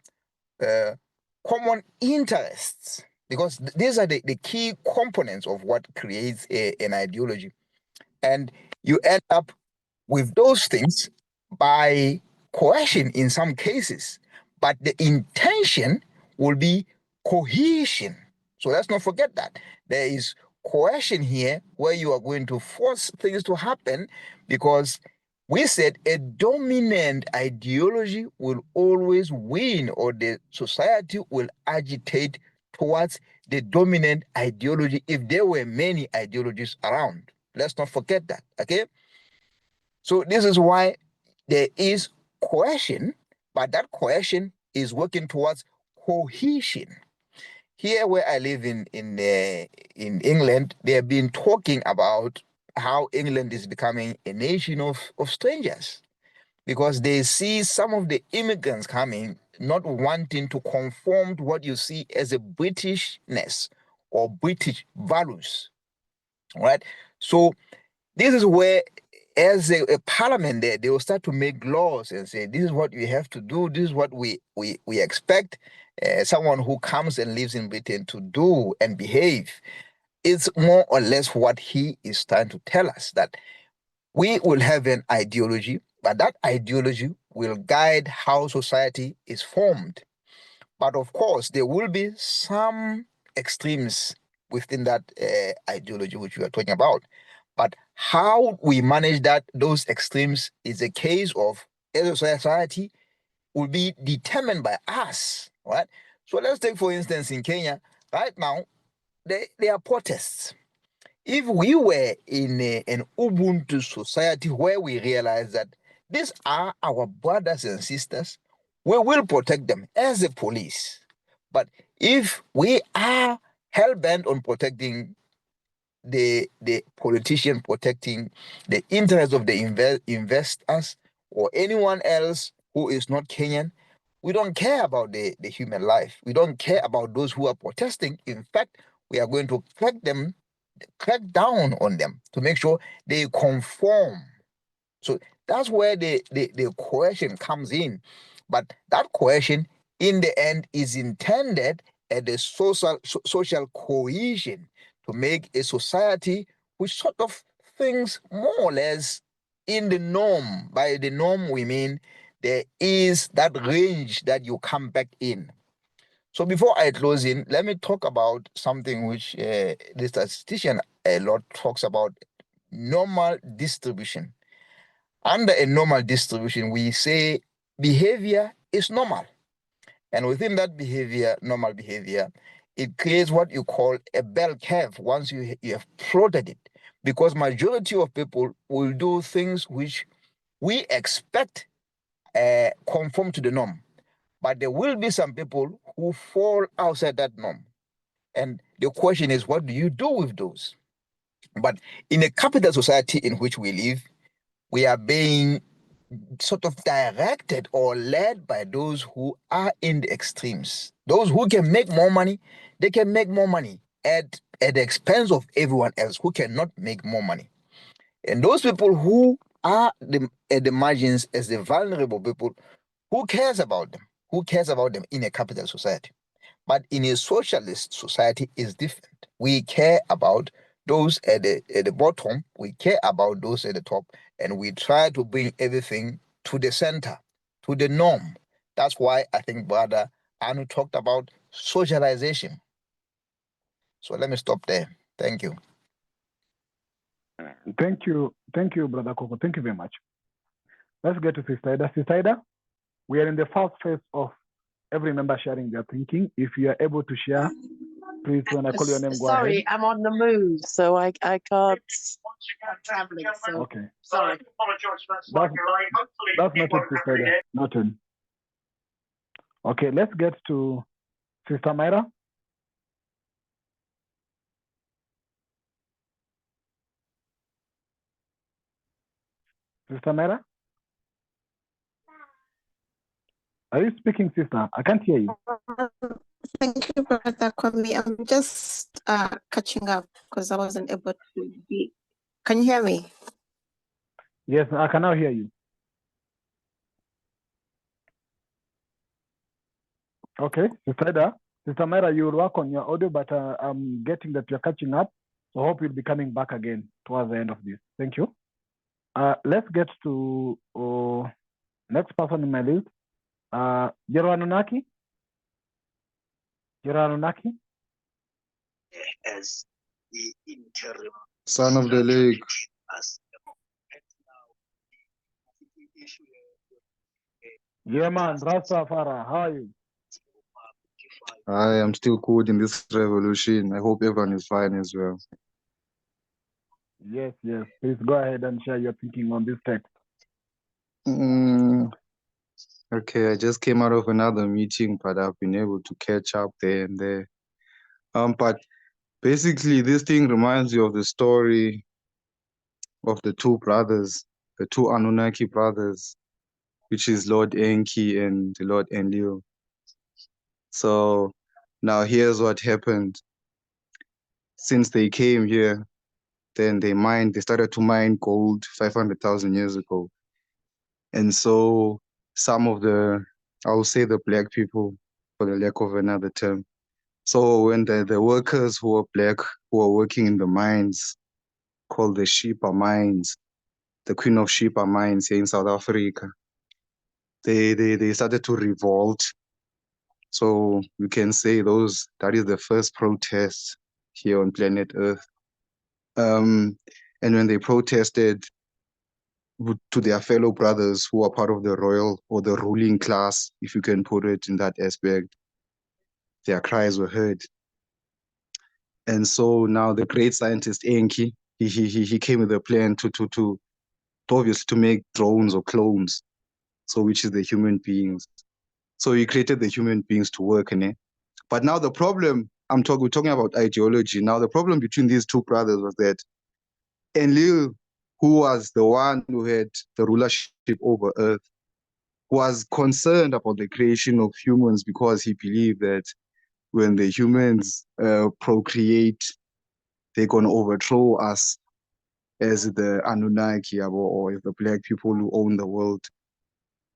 [SPEAKER 8] common interests, because these are the key components of what creates an ideology. And you end up with those things by coercion in some cases, but the intention will be cohesion. So let's not forget that. There is coercion here where you are going to force things to happen, because we said a dominant ideology will always win, or the society will agitate towards the dominant ideology if there were many ideologies around. Let's not forget that, okay? So this is why there is coercion, but that coercion is working towards cohesion. Here where I live in England, they have been talking about how England is becoming a nation of strangers, because they see some of the immigrants coming not wanting to conform to what you see as a Britishness or British values. All right. So this is where, as a parliament, they will start to make laws and say, this is what we have to do, this is what we expect someone who comes and lives in Britain to do and behave. It's more or less what he is trying to tell us, that we will have an ideology, but that ideology will guide how society is formed. But of course, there will be some extremes within that ideology which we are talking about. But how we manage those extremes is a case of, as a society, will be determined by us, right? So let's take, for instance, in Kenya, right now, there are protests. If we were in an Ubuntu society where we realize that these are our brothers and sisters, we will protect them as the police. But if we are hell-bent on protecting the politician, protecting the interests of the investors or anyone else who is not Kenyan, we don't care about the human life. We don't care about those who are protesting. In fact, we are going to crack down on them to make sure they conform. So that's where the coercion comes in. But that coercion, in the end, is intended at the social cohesion, to make a society which sort of thinks more or less in the norm. By the norm, we mean there is that range that you come back in. So before I close in, let me talk about something which the statistician a lot talks about, normal distribution. Under a normal distribution, we say behavior is normal. And within that behavior, normal behavior, it creates what you call a bell curve once you have plotted it. Because majority of people will do things which we expect conform to the norm. But there will be some people who fall outside that norm. And the question is, what do you do with those? But in a capital society in which we live, we are being sort of directed or led by those who are in the extremes. Those who can make more money, they can make more money at the expense of everyone else who cannot make more money. And those people who are at the margins as the vulnerable people, who cares about them? Who cares about them in a capital society? But in a socialist society, it's different. We care about those at the bottom, we care about those at the top, and we try to bring everything to the center, to the norm. That's why I think Brother Anu talked about socialization. So let me stop there. Thank you.
[SPEAKER 4] Thank you, Brother Coco. Thank you very much. Let's get to Sister Ida. Sister Ida, we are in the first phase of every member sharing their thinking. If you are able to share, please, when I call your name, go ahead.
[SPEAKER 9] Sorry, I'm on the move, so I can't. I'm traveling, so
[SPEAKER 4] Okay.
[SPEAKER 9] sorry.
[SPEAKER 4] That's noted, Sister Ida. Noted. Okay, let's get to Sister Myra. Sister Myra? Are you speaking, sister? I can't hear you.
[SPEAKER 10] Thank you, Brother Kwame. I'm just catching up because I wasn't able to be. Can you hear me?
[SPEAKER 4] Yes, I can now hear you. Okay, Sister Myra, you will work on your audio, but I'm getting that you're catching up. So I hope you'll be coming back again towards the end of this. Thank you. Let's get to next person in my list. Jeranunaki.
[SPEAKER 11] As the interim
[SPEAKER 12] Son of the Lake.
[SPEAKER 4] Yeah, man, Rastafari, how are you?
[SPEAKER 12] I am still cool in this revolution. I hope everyone is fine as well.
[SPEAKER 4] Yes. Please go ahead and share your thinking on this text.
[SPEAKER 12] Okay, I just came out of another meeting, but I've been able to catch up there and there. But basically, this thing reminds you of the story of the two brothers, the two Anunnaki brothers, which is Lord Enki and Lord Enlil. So now here's what happened. Since they came here, then they started to mine gold 500,000 years ago. And so some of I'll say the black people, for the lack of another term. So when the workers who were black, who were working in the mines, called the Sheba mines, the Queen of Sheba mines here in South Africa, they started to revolt. So you can say that is the first protest here on planet Earth. And when they protested to their fellow brothers who are part of the royal or the ruling class, if you can put it in that aspect, their cries were heard. And so now the great scientist Enki, he came with a plan to obviously to make drones or clones, so which is the human beings. So he created the human beings to work in it. But now the problem, we're talking about ideology. Now the problem between these two brothers was that Enlil, who was the one who had the rulership over Earth, was concerned about the creation of humans because he believed that when the humans procreate, they're going to overthrow us as the Anunnaki or as the black people who own the world.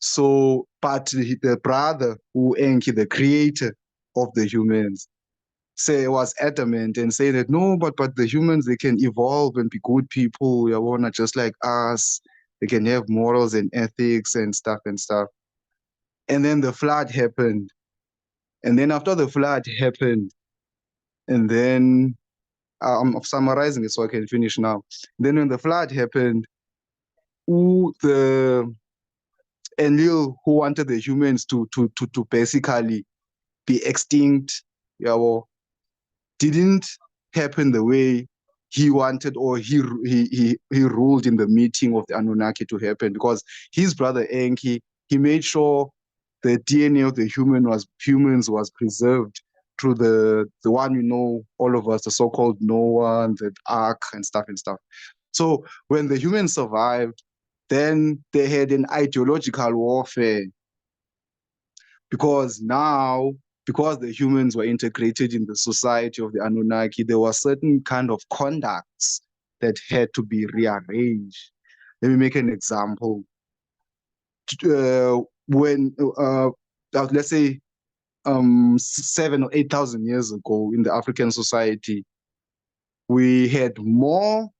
[SPEAKER 12] So, but the brother who Enki, the creator of the humans, was adamant and say that no, but the humans, they can evolve and be good people, just like us. They can have morals and ethics and stuff. And then the flood happened. And then after the flood happened, and then I'm summarizing it so I can finish now. Then when the flood happened, the Enlil, who wanted the humans to basically be extinct, yeah, well, didn't happen the way he wanted, or he ruled in the meeting of the Anunnaki to happen, because his brother Enki, he made sure the DNA of the humans was preserved through the one, you know, all of us, the so-called Noah and the Ark and stuff. So when the humans survived, then they had an ideological warfare, because the humans were integrated in the society of the Anunnaki, there were certain kind of conducts that had to be rearranged. Let me make an example. Let's say 7,000 or 8,000 years ago in the African society, we had more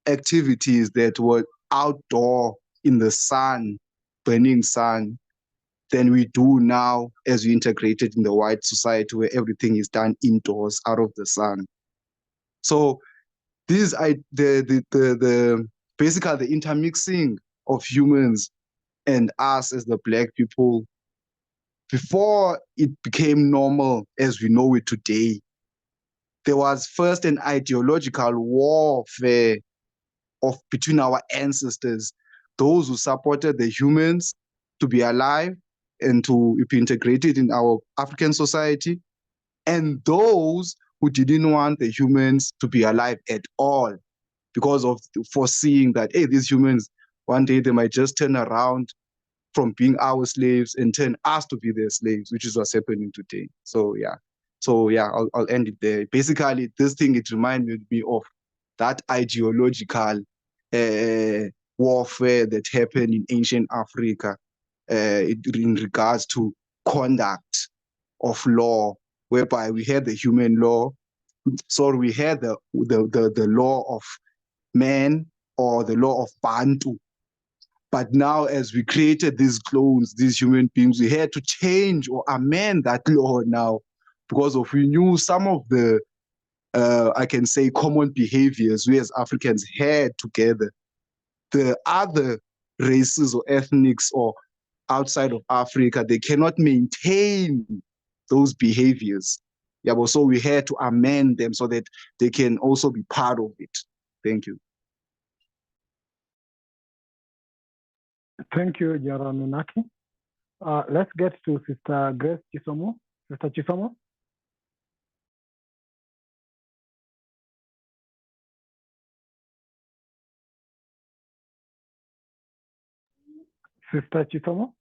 [SPEAKER 12] activities that were outdoor in the sun, burning sun, than we do now as we integrated in the white society where everything is done indoors out of the sun. So basically the intermixing of humans and us as the Black people, before it became normal as we know it today, there was first an ideological warfare between our ancestors, those who supported the humans to be alive and to be integrated in our African society, and those who didn't want the humans to be alive at all, because of foreseeing that, hey, these humans, one day they might just turn around from being our slaves and turn us to be their slaves, which is what's happening today. So yeah, I'll end it there. Basically, this thing, it reminded me of that ideological warfare that happened in ancient Africa in regards to conduct of law, whereby we had the human law, so we had the law of man, or the law of Bantu. But now, as we created these clones, these human beings, we had to change or amend that law now, because of we knew some of the I can say common behaviors we as Africans had together. The other races or ethnics or outside of Africa, they cannot maintain those behaviors. Yeah, but so we had to amend them so that they can also be part of it. Thank you.
[SPEAKER 4] Thank you, Jaranunaki. Let's get to Sister Grace Chisomo. Sister Chisomo. Sister Chisomo.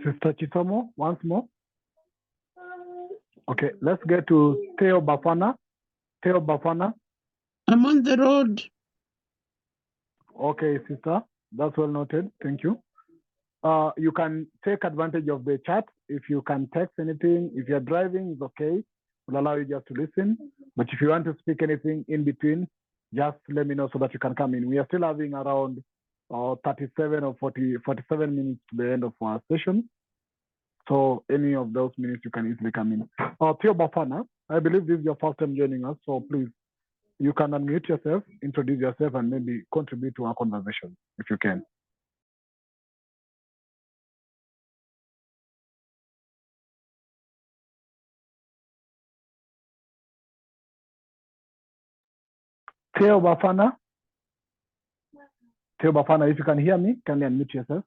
[SPEAKER 4] Sister Chisomo, once more. Okay, let's get to Theo Bafana. Theo Bafana.
[SPEAKER 13] I'm on the road.
[SPEAKER 4] Okay, sister, that's well noted. Thank you. You can take advantage of the chat. If you can text anything, if you're driving, it's okay. We'll allow you just to listen. But if you want to speak anything in between, just let me know so that you can come in. We are still having around 37 or 47 minutes to the end of our session. So any of those minutes you can easily come in. Theo Bafana, I believe this is your first time joining us, so please, you can unmute yourself, introduce yourself, and maybe contribute to our conversation if you can. Theo Bafana. Theo Bafana, if you can hear me, can you unmute yourself?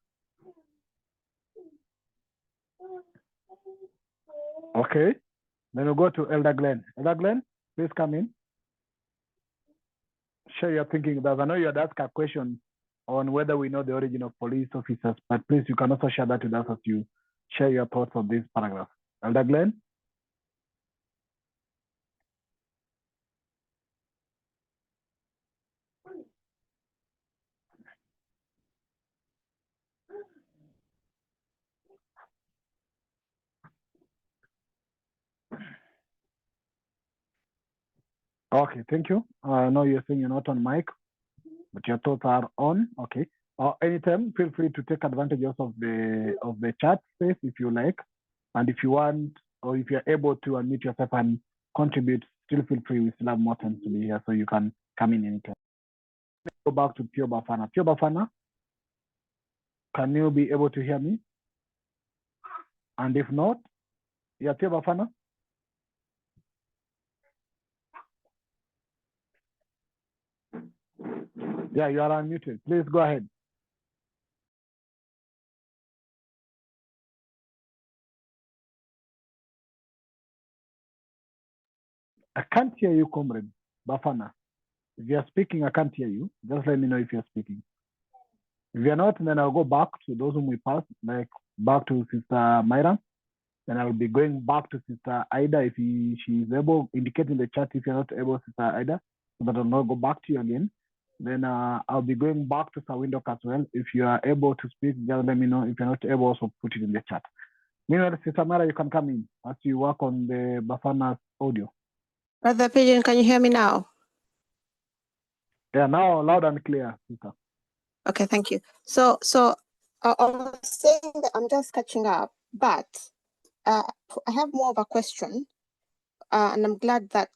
[SPEAKER 4] Okay. Then we'll go to Elder Glenn. Elder Glenn, please come in. Share your thinking. I know you had asked a question on whether we know the origin of police officers, but please, you can also share that with us as you share your thoughts on this paragraph. Elder Glenn? Okay, thank you. I know you're saying you're not on mic. but your thoughts are on. Okay. Anytime, feel free to take advantage also of the chat space if you like, and if you want, or if you're able to unmute yourself and contribute, still feel free. We still have more time to be here, so you can come in anytime. Let's go back to Pure Bafana. Pure Bafana, can you be able to hear me? And if not, yeah, Pure Bafana. Yeah, you are unmuted. Please go ahead. I can't hear you, comrade Bafana. If you're speaking, I can't hear you. Just let me know if you're speaking. If you're not, then I'll go back to those whom we passed, like back to Sister Myra. Then I'll be going back to Sister Ida if she's able, indicate in the chat if you're not able, Sister Ida, so that I'll not go back to you again. Then I'll be going back to Sir Windhoek as well. If you are able to speak, just let me know. If you're not able, also put it in the chat. Meanwhile, Sister Myra, you can come in as you work on the Bafana's audio.
[SPEAKER 10] Brother Pigeon, can you hear me now?
[SPEAKER 4] Yeah, now loud and clear, Sister.
[SPEAKER 10] Okay, thank you. So I was saying that I'm just catching up, but I have more of a question, and I'm glad that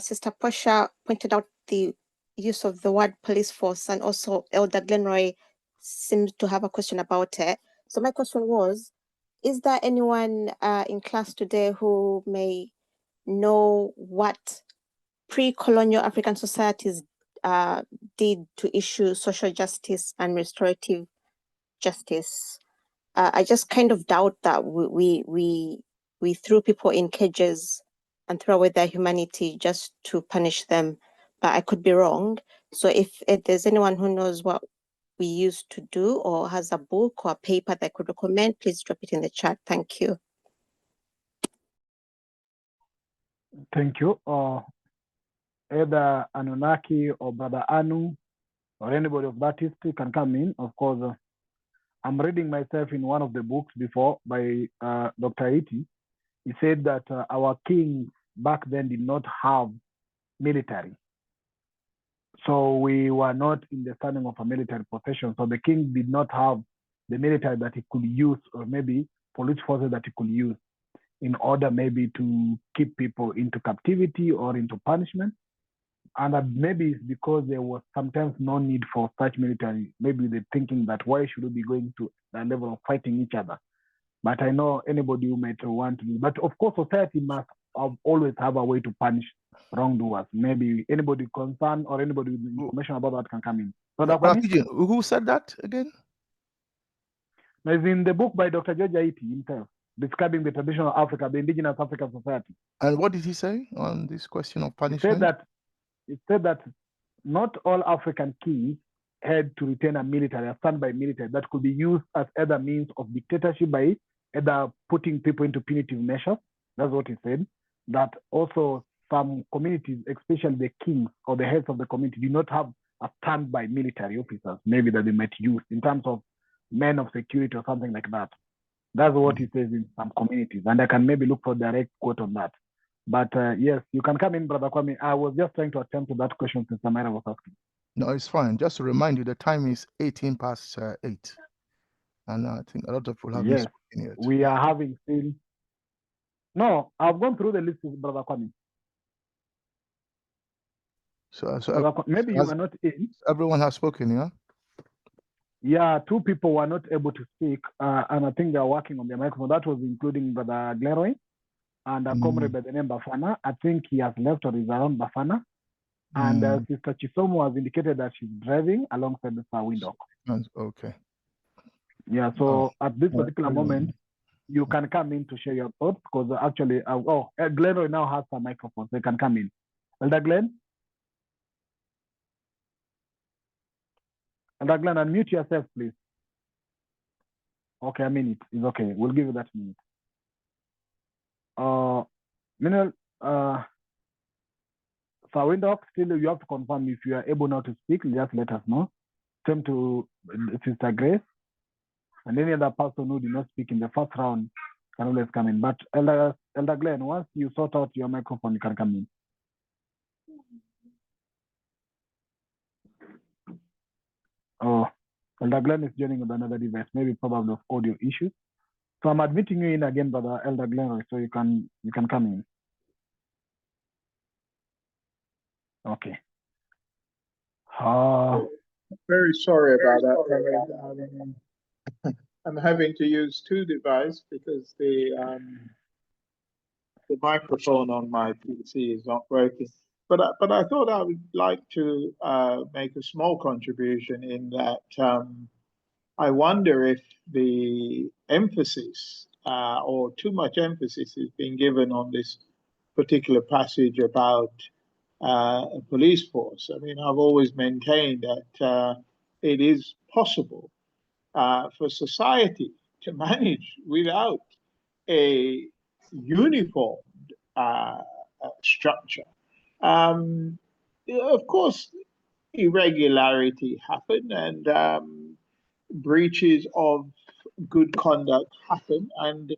[SPEAKER 10] Sister Portia pointed out the use of the word police force, and also Elder Glenroy seemed to have a question about it. So my question was, is there anyone in class today who may know what pre-colonial African societies did to issue social justice and restorative justice? I just kind of doubt that we threw people in cages and throw away their humanity just to punish them, but I could be wrong. So if there's anyone who knows what we used to do or has a book or a paper that I could recommend, please drop it in the chat. Thank you.
[SPEAKER 4] Thank you. Either Anunnaki or Brother Anu or anybody of that history can come in. Of course, I'm reading myself in one of the books before by Dr. Iti. He said that our kings back then did not have military. So we were not in the standing of a military profession. So the king did not have the military that he could use, or maybe police forces that he could use in order maybe to keep people into captivity or into punishment. And maybe it's because there was sometimes no need for such military. Maybe they're thinking that why should we be going to the level of fighting each other? But I know anybody who might want to do. But of course, society must always have a way to punish wrongdoers. Maybe anybody concerned or anybody with information about that can come in. So
[SPEAKER 1] who said that again?
[SPEAKER 4] It's in the book by Dr. George Aiti himself, describing the traditional Africa, the indigenous African society.
[SPEAKER 1] And what did he say on this question of punishment?
[SPEAKER 4] It said that not all African kings had to retain a military, a standby military that could be used as either means of dictatorship by either putting people into punitive measures. That's what he said. That also some communities, especially the kings or the heads of the community, do not have a standby military officers, maybe that they might use in terms of men of security or something like that. That's what he says in some communities. And I can maybe look for a direct quote on that. But yes, you can come in, Brother Kwame. I was just trying to attempt to that question since Samira was asking.
[SPEAKER 1] No, it's fine. Just to remind you, the time is 18 past 8. And I think a lot of people have
[SPEAKER 4] yes,
[SPEAKER 1] spoken yet.
[SPEAKER 4] We are having still. No, I've gone through the list with Brother Kwame.
[SPEAKER 1] So
[SPEAKER 4] maybe you were not in.
[SPEAKER 1] Everyone has spoken, yeah?
[SPEAKER 4] Yeah, 2 people were not able to speak, and I think they're working on their microphone. That was including Brother Gleroy and a comrade by the name Bafana. I think he has left or is around Bafana. And Sister Chisomo has indicated that she's driving alongside the Sir Windhoek.
[SPEAKER 1] Okay.
[SPEAKER 4] Yeah, so at this particular moment, you can come in to share your thoughts because actually, Glenroy now has a microphone, so you can come in. Elder Glenn? Elder Glenn, unmute yourself, please. Okay, a minute. It's okay. We'll give you that minute. Meanwhile, Sir Windhoek, still you have to confirm if you are able now to speak, just let us know. Same to Sister Grace. And any other person who did not speak in the first round can always come in. But Elder Glenn, once you sort out your microphone, you can come in. Oh, Elder Glenn is joining with another device, maybe probably of audio issues. So I'm admitting you in again, Brother Elder Glenroy, so you can come in. Okay.
[SPEAKER 7] Very sorry about that. I'm having to use two devices because the microphone on my PC is not working. But I thought I would like to make a small contribution in that I wonder if the emphasis or too much emphasis is being given on this particular passage about a police force. I mean, I've always maintained that it is possible for society to manage without a uniformed structure. Of course, irregularity happen and breaches of good conduct happen, and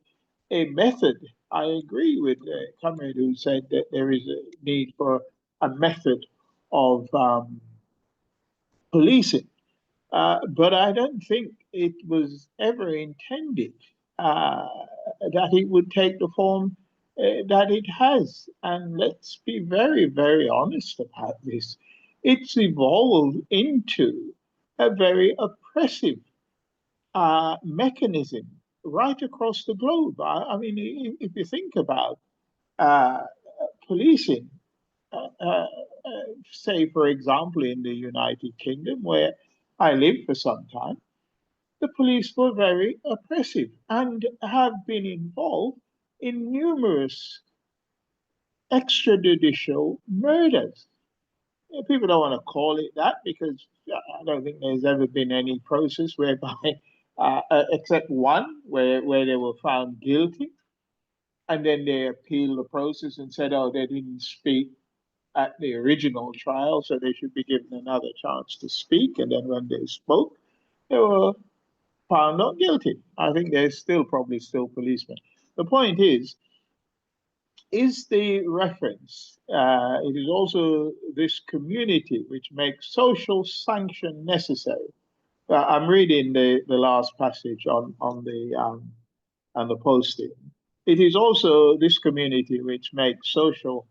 [SPEAKER 7] a method. I agree with the comrade who said that there is a need for a method of policing. But I don't think it was ever intended that it would take the form that it has. And let's be very, very honest about this. It's evolved into a very oppressive mechanism right across the globe. I mean, if you think about policing, say, for example, in the United Kingdom, where I lived for some time, the police were very oppressive and have been involved in numerous extrajudicial murders. People don't want to call it that because I don't think there's ever been any process whereby, except one, where they were found guilty, and then they appealed the process and said, oh, they didn't speak at the original trial, so they should be given another chance to speak. And then when they spoke, they were found not guilty. I think they're probably still policemen. The point is the reference. It is also this community which makes social sanction necessary. I'm reading the last passage on the posting. It is also this community which makes social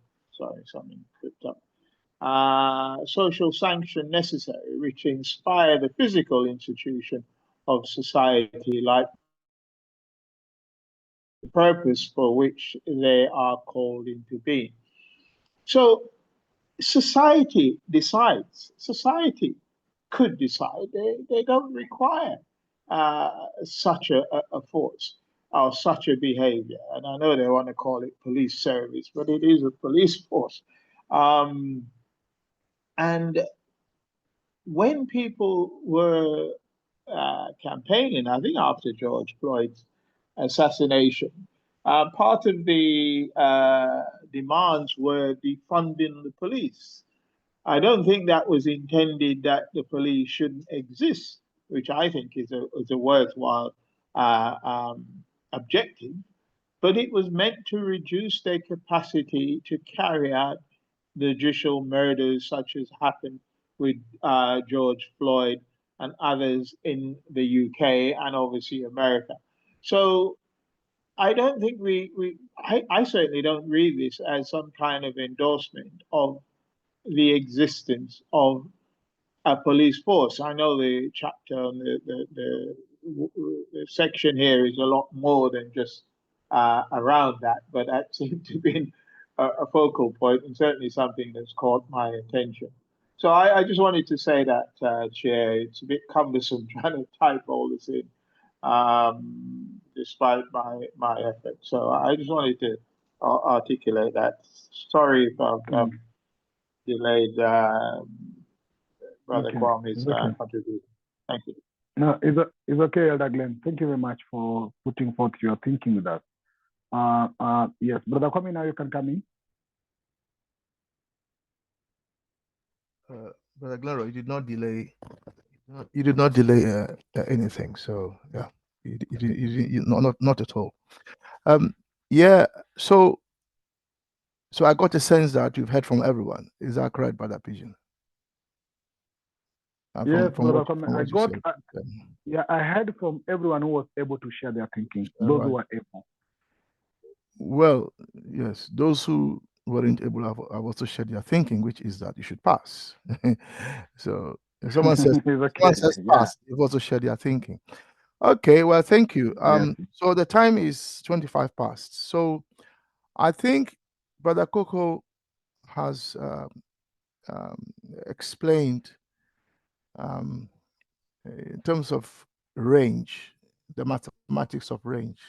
[SPEAKER 7] sanction necessary, which inspire the physical institution of society, like the purpose for which they are called into being. So society decides. Society could decide. They don't require such a force or such a behavior. And I know they want to call it police service, but it is a police force. And when people were campaigning, I think after George Floyd's assassination, part of the demands were defunding the police. I don't think that was intended that the police shouldn't exist, which I think is a worthwhile objective, but it was meant to reduce their capacity to carry out the judicial murders such as happened with George Floyd and others in the UK and obviously America. So I don't think I certainly don't read this as some kind of endorsement of the existence of a police force. I know the chapter on the section here is a lot more than just around that, but that seemed to be a focal point and certainly something that's caught my attention. So I just wanted to say that, Chair, it's a bit cumbersome trying to type all this in, despite my efforts. So I just wanted to articulate that. Sorry if I've delayed Brother Kwame's contribution. Thank you.
[SPEAKER 4] No, it's okay, Elder Glenn. Thank you very much for putting forth your thinking with us. Yes, Brother Kwame, now you can come in.
[SPEAKER 1] Brother Glaro, you did not delay. You did not delay anything. So yeah, you not at all. Yeah. So I got a sense that you've heard from everyone. Is that correct, Brother Pigeon?
[SPEAKER 4] Yes,
[SPEAKER 1] from
[SPEAKER 4] Brother Kwame,
[SPEAKER 1] from
[SPEAKER 4] I
[SPEAKER 1] what you
[SPEAKER 4] got,
[SPEAKER 1] said.
[SPEAKER 4] yeah, I heard from everyone who was able to share their thinking,
[SPEAKER 1] All
[SPEAKER 4] those who
[SPEAKER 1] right.
[SPEAKER 4] were able.
[SPEAKER 1] Well, yes, those who weren't able have also shared their thinking, which is that you should pass. So if someone says
[SPEAKER 4] Okay, yeah.
[SPEAKER 1] pass, they've also shared their thinking. Okay, well, thank you.
[SPEAKER 4] Yes.
[SPEAKER 1] So the time is 25 past. So I think Brother Coco has explained in terms of range, the mathematics of range,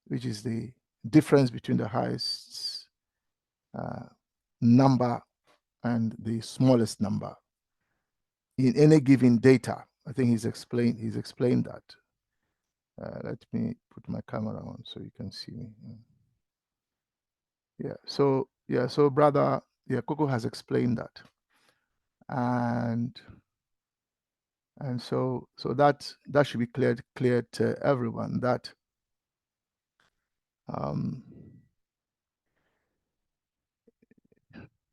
[SPEAKER 1] which is the difference between the highest number and the smallest number in any given data. I think he's explained that. Let me put my camera on so you can see me. Yeah. So brother, Coco has explained that, and so that should be clear to everyone that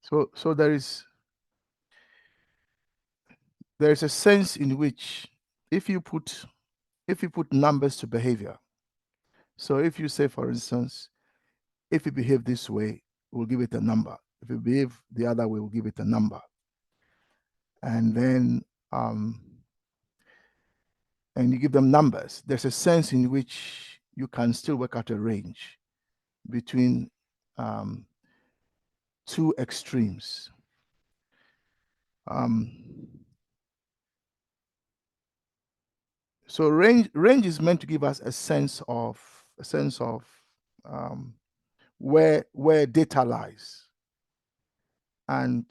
[SPEAKER 1] so there is a sense in which if you put numbers to behavior, so if you say, for instance, if you behave this way, we'll give it a number. If you behave the other way, we'll give it a number. And then and you give them numbers, there's a sense in which you can still work out a range between two extremes. So range is meant to give us a sense of where data lies, and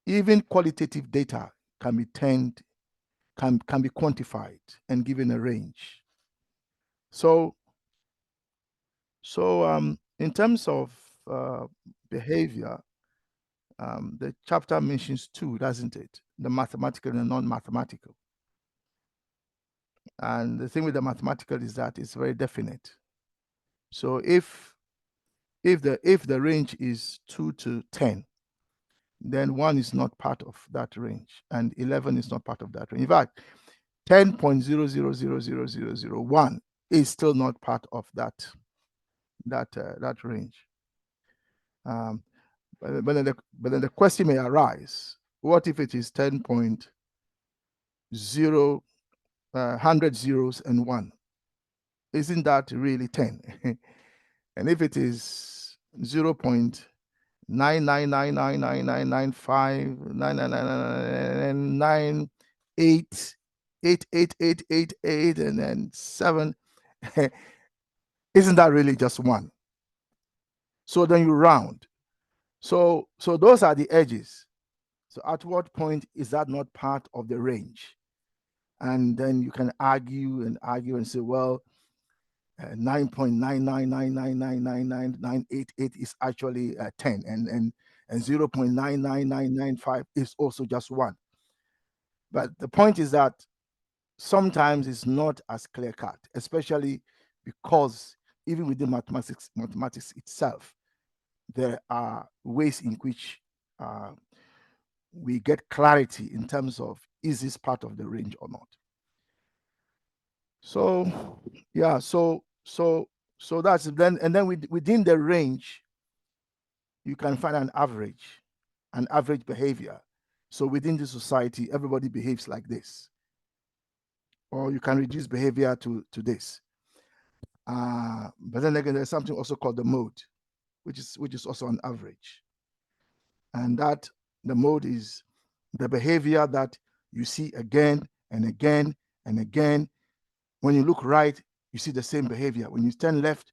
[SPEAKER 1] even qualitative data can be quantified and given a range. So in terms of behavior, the chapter mentions two, doesn't it? The mathematical and the non-mathematical. And the thing with the mathematical is that it's very definite. So if the range is 2 to 10, then 1 is not part of that range, and 11 is not part of that range. In fact, 10.000001 is still not part of that range. But then the question may arise: what if it is 10.0, 100 zeros and 1? Isn't that really 10? And if it is 0.99999959999988888 and then 7, isn't that really just 1? So then you round. So those are the edges. So at what point is that not part of the range? And then you can argue and say, well, 9.999999988 is actually 10, and 0.99995 is also just 1. But the point is that sometimes it's not as clear cut, especially because even within mathematics itself, there are ways in which we get clarity in terms of, is this part of the range or not? So yeah, so that's and then within the range, you can find an average behavior. So within the society, everybody behaves like this, or you can reduce behavior to this. But then again, there's something also called the mode, which is also an average, and that the mode is the behavior that you see again and again and again. When you look right, you see the same behavior. When you turn left,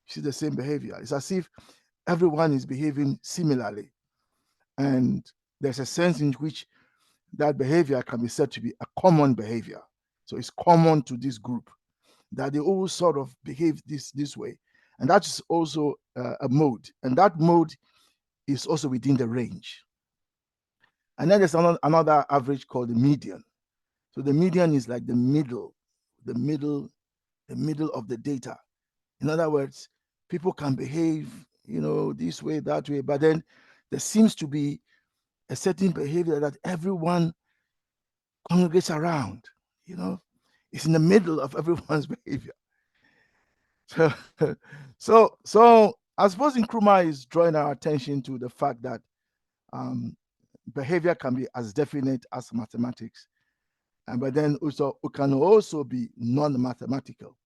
[SPEAKER 1] you see the same behavior. It's as if everyone is behaving similarly. And there's a sense in which that behavior can be said to be a common behavior. So it's common to this group that they all sort of behave this way. And that's also a mode. And that mode is also within the range. And then there's another average called the median. So the median is like the middle of the data. In other words, people can behave, this way, that way, but then there seems to be a certain behavior that everyone congregates around, it's in the middle of everyone's behavior. So I suppose Nkrumah is drawing our attention to the fact that behavior can be as definite as mathematics, but then also it can also be non-mathematical.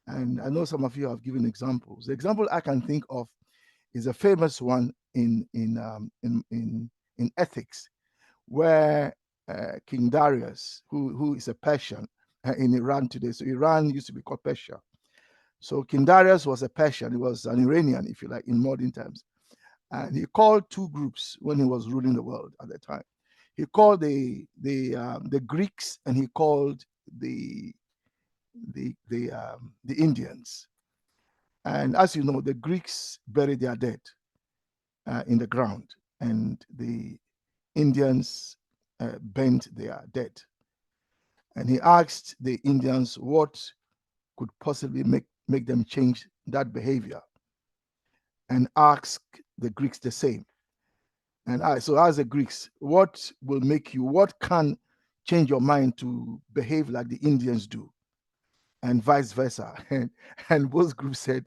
[SPEAKER 1] And I know some of you have given examples. The example I can think of is a famous one in ethics, where King Darius, who is a Persian in Iran today. So Iran used to be called Persia. So King Darius was a Persian. He was an Iranian, if you like, in modern times. And he called two groups when he was ruling the world at the time. He called the Greeks, and he called the Indians. And as you know, the Greeks buried their dead in the ground, and the Indians burned their dead. And he asked the Indians what could possibly make them change that behavior, and asked the Greeks the same. And so as the Greeks, what can change your mind to behave like the Indians do, and vice versa? And both groups said,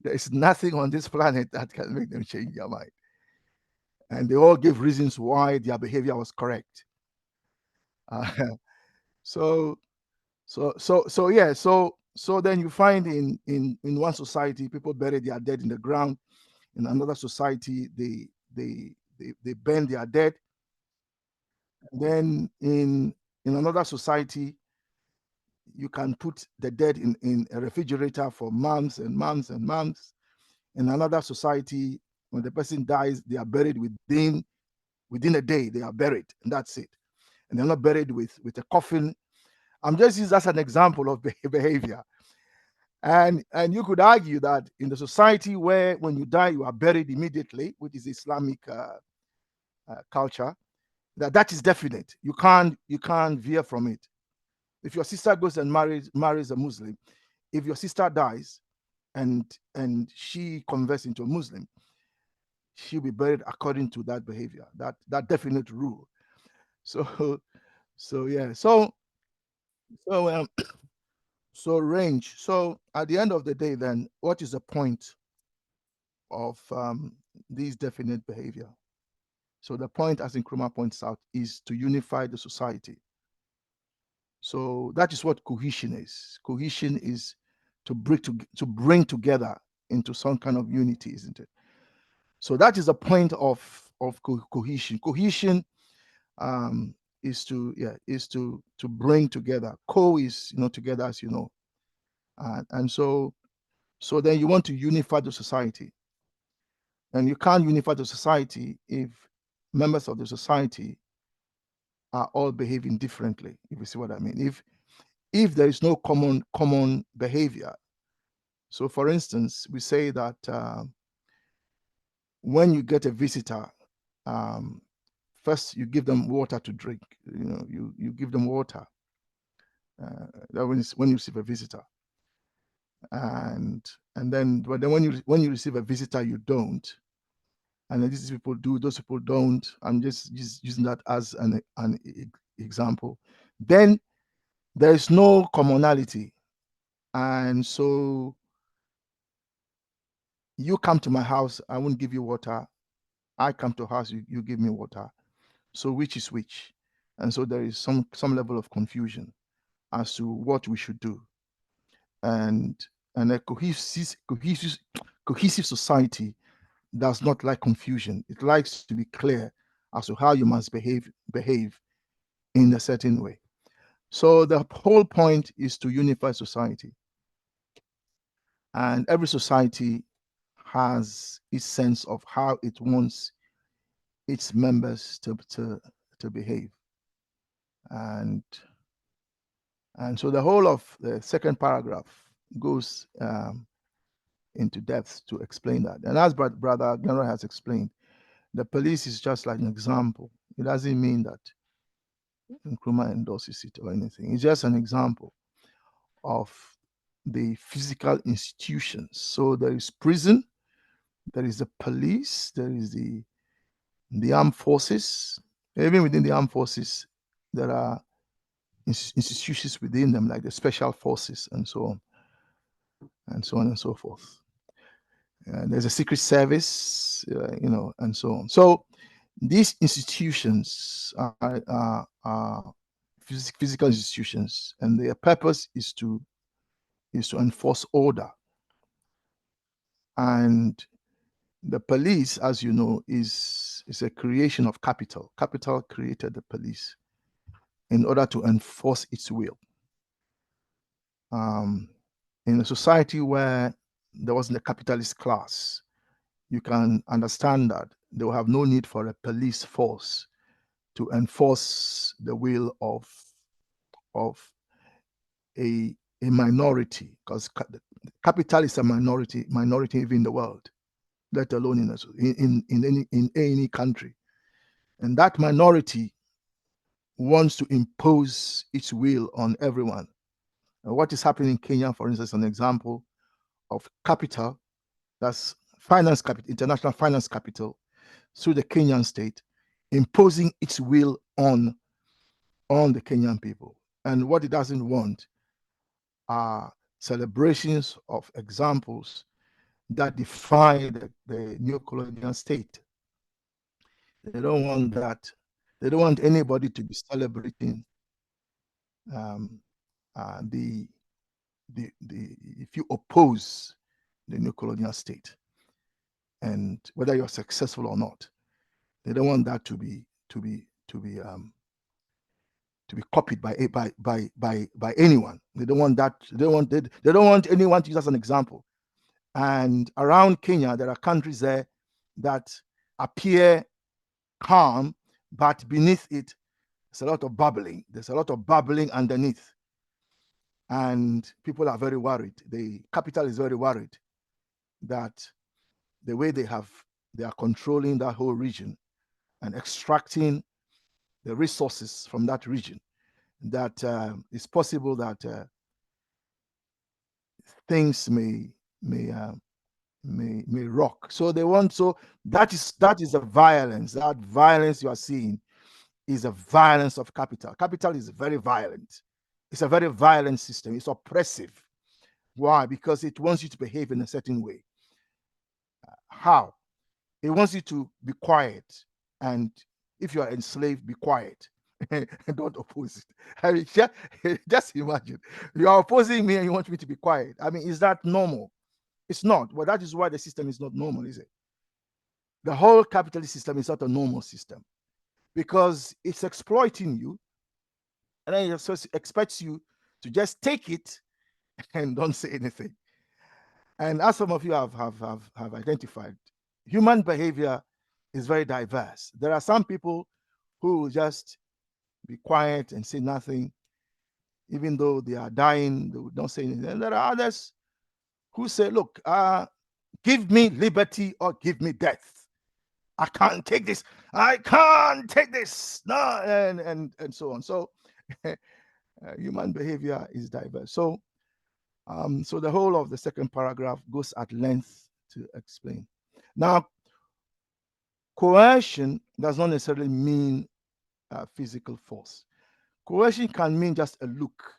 [SPEAKER 1] there is nothing on this planet that can make them change their mind. And they all gave reasons why their behavior was correct. So then you find in one society, people bury their dead in the ground. In another society, they burn their dead. And then in another society, you can put the dead in a refrigerator for months and months and months. In another society, when the person dies, they are buried within a day. They are buried, and that's it. And they're not buried with a coffin. I'm just using as an example of behavior. And you could argue that in the society where when you die, you are buried immediately, which is Islamic culture, that is definite. You can't veer from it. If your sister goes and marries a Muslim, if your sister dies and she converts into a Muslim, she'll be buried according to that behavior, that definite rule. So yeah. So range. So at the end of the day, then, what is the point of these definite behavior? So the point, as Nkrumah points out, is to unify the society. So that is what cohesion is. Cohesion is to bring together into some kind of unity, isn't it? So that is the point of cohesion. Cohesion is to bring together. Co is together, as you know, and so then you want to unify the society, and you can't unify the society if members of the society are all behaving differently. If you see what I mean, if there is no common behavior. So, for instance, we say that when you get a visitor, first you give them water to drink. You give them water. That when you receive a visitor, and then when you receive a visitor, you don't. And then these people do, those people don't. I'm just using that as an example. Then there is no commonality, and so you come to my house, I won't give you water. I come to house, you give me water. So which is which? And so there is some level of confusion as to what we should do. And a cohesive society does not like confusion. It likes to be clear as to how you must behave in a certain way. So the whole point is to unify society. And every society has its sense of how it wants its members to behave. And so the whole of the second paragraph goes into depth to explain that. And as Brother General has explained, the police is just like an example. It doesn't mean that Nkrumah endorses it or anything. It's just an example of the physical institutions. So there is prison, there is the police, there is the the armed forces. Even within the armed forces, there are institutions within them, like the special forces and so on, and so on and so forth. There's a secret service, and so on. So these institutions are physical institutions, and their purpose is to enforce order. And the police, as you know, is a creation of capital. Capital created the police in order to enforce its will. In a society where there wasn't a capitalist class, you can understand that they will have no need for a police force to enforce the will of a minority, because capital is a minority even in the world, let alone in any country. And that minority wants to impose its will on everyone. What is happening in Kenya, for instance, an example of capital, that's finance capital, international finance capital, through the Kenyan state, imposing its will on the Kenyan people. And what it doesn't want are celebrations of examples that defy the neo-colonial state. They don't want that. They don't want anybody to be celebrating if you oppose the neo-colonial state, and whether you're successful or not. They don't want that to be copied by anyone. They don't want that. They don't want anyone to use as an example. And around Kenya, there are countries there that appear calm, but beneath it, there's a lot of bubbling. There's a lot of bubbling underneath. And people are very worried. The capital is very worried that the way they are controlling that whole region and extracting the resources from that region, that it's possible that things may rock. So they want, so that is a violence. That violence you are seeing is a violence of capital. Capital is very violent. It's a very violent system. It's oppressive. Why? Because it wants you to behave in a certain way. How? It wants you to be quiet, and if you are enslaved, be quiet. And don't oppose it. I mean, just imagine, you are opposing me and you want me to be quiet. I mean, is that normal? It's not. Well, that is why the system is not normal, is it? The whole capitalist system is not a normal system, because it's exploiting you, and then it expects you to just take it and don't say anything. And as some of you have identified, human behavior is very diverse. There are some people who just be quiet and say nothing, even though they are dying, they don't say anything. And there are others who say, look, give me liberty or give me death. I can't take this. I can't take this. No, and so on. So human behavior is diverse. So so the whole of the second paragraph goes at length to explain. Now, coercion does not necessarily mean physical force. Coercion can mean just a look,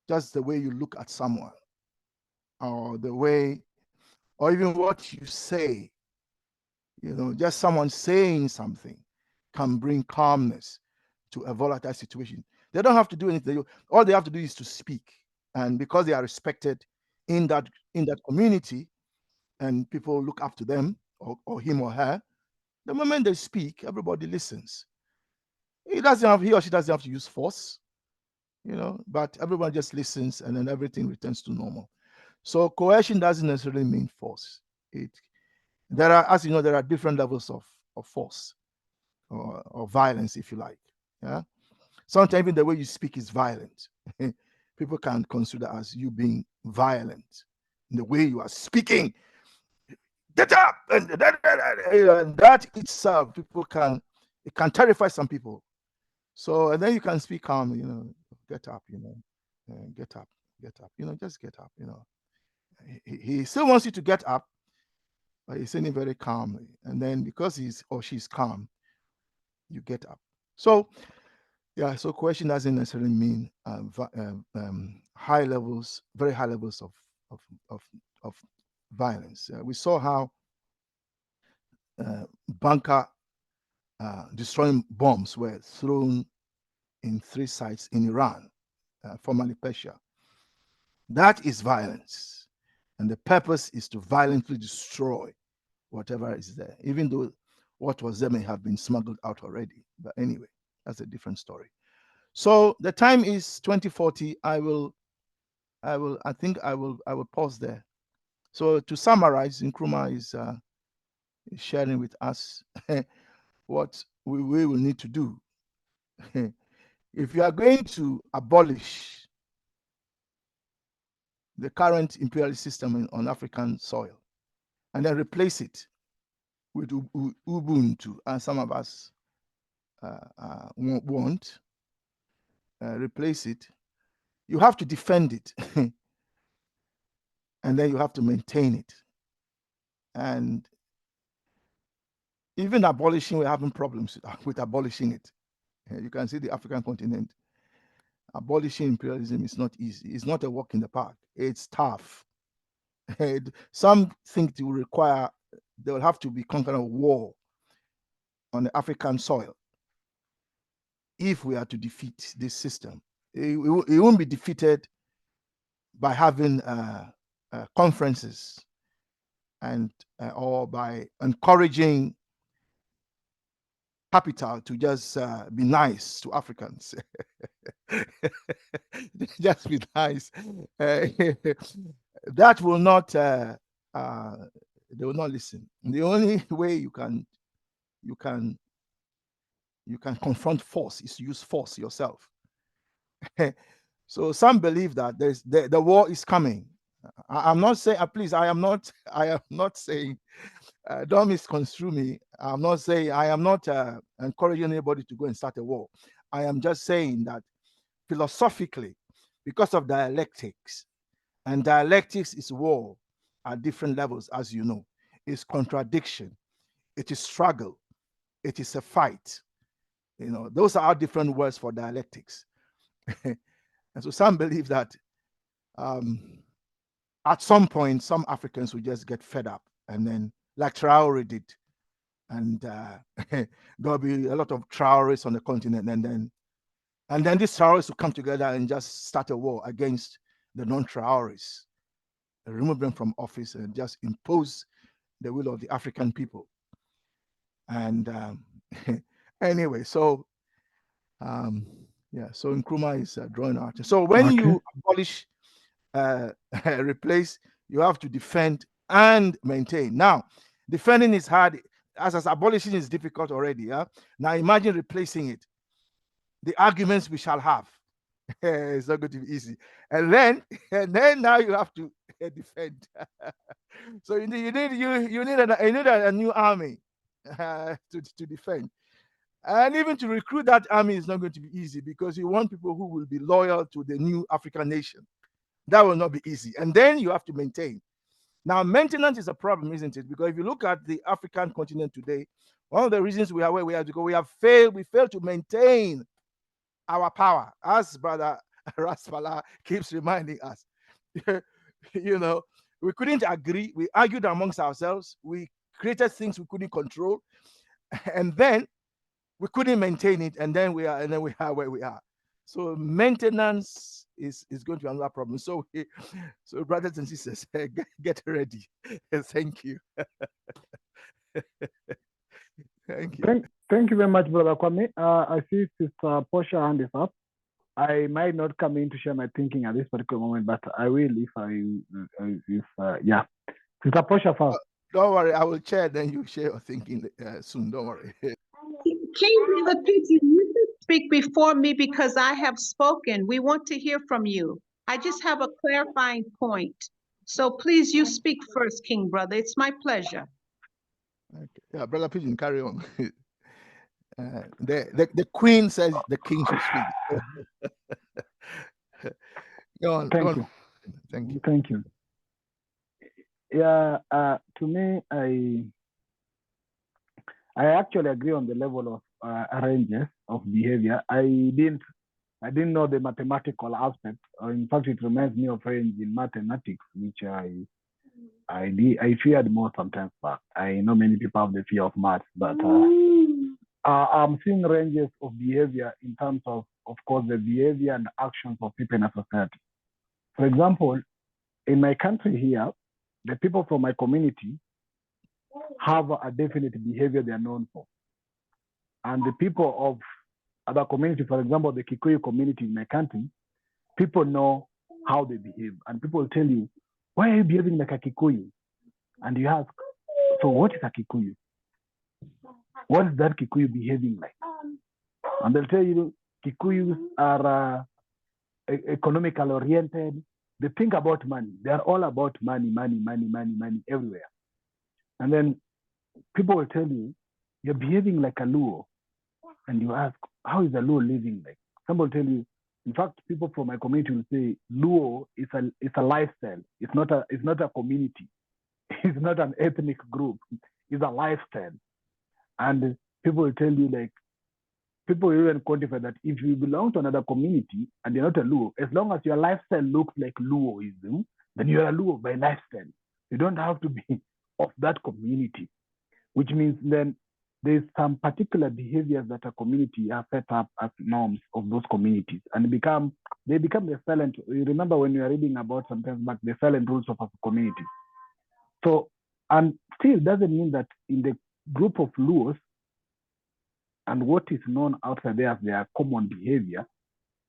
[SPEAKER 1] just the way you look at someone, or the way, or even what you say. Just someone saying something can bring calmness to a volatile situation. They don't have to do anything. All they have to do is to speak. And because they are respected in that community, and people look up to them, or him or her, the moment they speak, everybody listens. He or she doesn't have to use force, but everyone just listens, and then everything returns to normal. So coercion doesn't necessarily mean force. There are, as you know, there are different levels of force or violence, if you like. Yeah. Sometimes even the way you speak is violent. People can consider as you being violent in the way you are speaking. Get up, and that itself, it can terrify some people. So, and then you can speak calmly, get up, get up, just get up, He still wants you to get up, but he's saying it very calmly. And then because he's or she's calm, you get up. So yeah, so coercion doesn't necessarily mean high levels, very high levels of of, of violence. We saw how bunker destroying bombs were thrown in 3 sites in Iran, formerly Persia. That is violence. And the purpose is to violently destroy whatever is there, even though what was there may have been smuggled out already. But anyway, that's a different story. So the time is 2040. I think I will pause there. So to summarize, Nkrumah is sharing with us what we will need to do. If you are going to abolish the current imperialist system on African soil and then replace it with Ubuntu, and some of us won't replace it, you have to defend it and then you have to maintain it. And even abolishing, we're having problems with abolishing it. You can see the African continent. Abolishing imperialism is not easy. It's not a walk in the park. It's tough. Some think it will require, there will have to be some kind of war on the African soil if we are to defeat this system. It won't be defeated by having conferences and or by encouraging capital to just be nice to Africans. Just be nice. That will not, they will not listen. The only way you can confront force is to use force yourself. So some believe that the war is coming. I'm not saying, please, I am not saying, don't misconstrue me. I'm not saying, I am not encouraging anybody to go and start a war. I am just saying that philosophically, because of dialectics, and dialectics is war at different levels, as you know. It's contradiction, it is struggle, it is a fight. You know, those are different words for dialectics. And so some believe that at some point, some Africans will just get fed up, and then, like Traore did, and there'll be a lot of Traores on the continent, and then these Traores will come together and just start a war against the non-Traores, remove them from office, and just impose the will of the African people. And anyway, so yeah, so Nkrumah is drawing out. So when you abolish, replace, you have to defend and maintain. Now, defending is hard, as abolishing is difficult already. Yeah. Now imagine replacing it. The arguments we shall have. It's not going to be easy. And then now you have to defend. So you need a new army to defend. And even to recruit that army is not going to be easy, because you want people who will be loyal to the new African nation. That will not be easy. And then you have to maintain. Now, maintenance is a problem, isn't it? Because if you look at the African continent today, one of the reasons we are where we are, because we failed to maintain our power, as Brother Rasfala keeps reminding us. You know, we couldn't agree. We argued amongst ourselves. We created things we couldn't control, and then we couldn't maintain it. And then we are where we are. So maintenance is going to be another problem. So, so brothers and sisters, get ready. Thank you. Thank you.
[SPEAKER 4] Thank you very much, Brother Kwame. I see Sister Portia hand is up. I might not come in to share my thinking at this particular moment, but I will yeah. Sister Portia first.
[SPEAKER 1] Don't worry, I will share, then you share your thinking soon. Don't worry.
[SPEAKER 3] King Brother Peter, you can speak before me because I have spoken. We want to hear from you. I just have a clarifying point. So please, you speak first, King Brother. It's my pleasure.
[SPEAKER 1] Okay. Yeah, Brother Pigeon, carry on. The Queen says the King should speak. Go on.
[SPEAKER 4] Thank you.
[SPEAKER 1] Thank you.
[SPEAKER 4] Thank you. Yeah, to me, I actually agree on the level of ranges of behavior. I didn't know the mathematical aspect. In fact, it reminds me of range in mathematics, which I feared more sometimes back. I know many people have the fear of math, but I'm seeing ranges of behavior in terms of course, the behavior and actions of people in a society. For example, in my country here, the people from my community have a definite behavior they are known for. And the people of other community, for example, the Kikuyu community in my country, people know how they behave. And people will tell you, why are you behaving like a Kikuyu? And you ask, so what is a Kikuyu? What is that Kikuyu behaving like? And they'll tell you, Kikuyus are economical oriented. They think about money. They are all about money everywhere. And then people will tell you, you're behaving like a Luo. And you ask, how is a Luo living like? Some will tell you, in fact, people from my community will say, Luo is a lifestyle. It's not a community. It's not an ethnic group. It's a lifestyle. And people will tell you, like, people will even quantify that if you belong to another community and you're not a Luo, as long as your lifestyle looks like Luoism, then you're a Luo by lifestyle. You don't have to be of that community, which means then there's some particular behaviors that a community has set up as norms of those communities, and they become the silent. You remember when you were reading about sometimes back the silent rules of a community. So, and still doesn't mean that in the group of Luos and what is known outside there as their common behavior,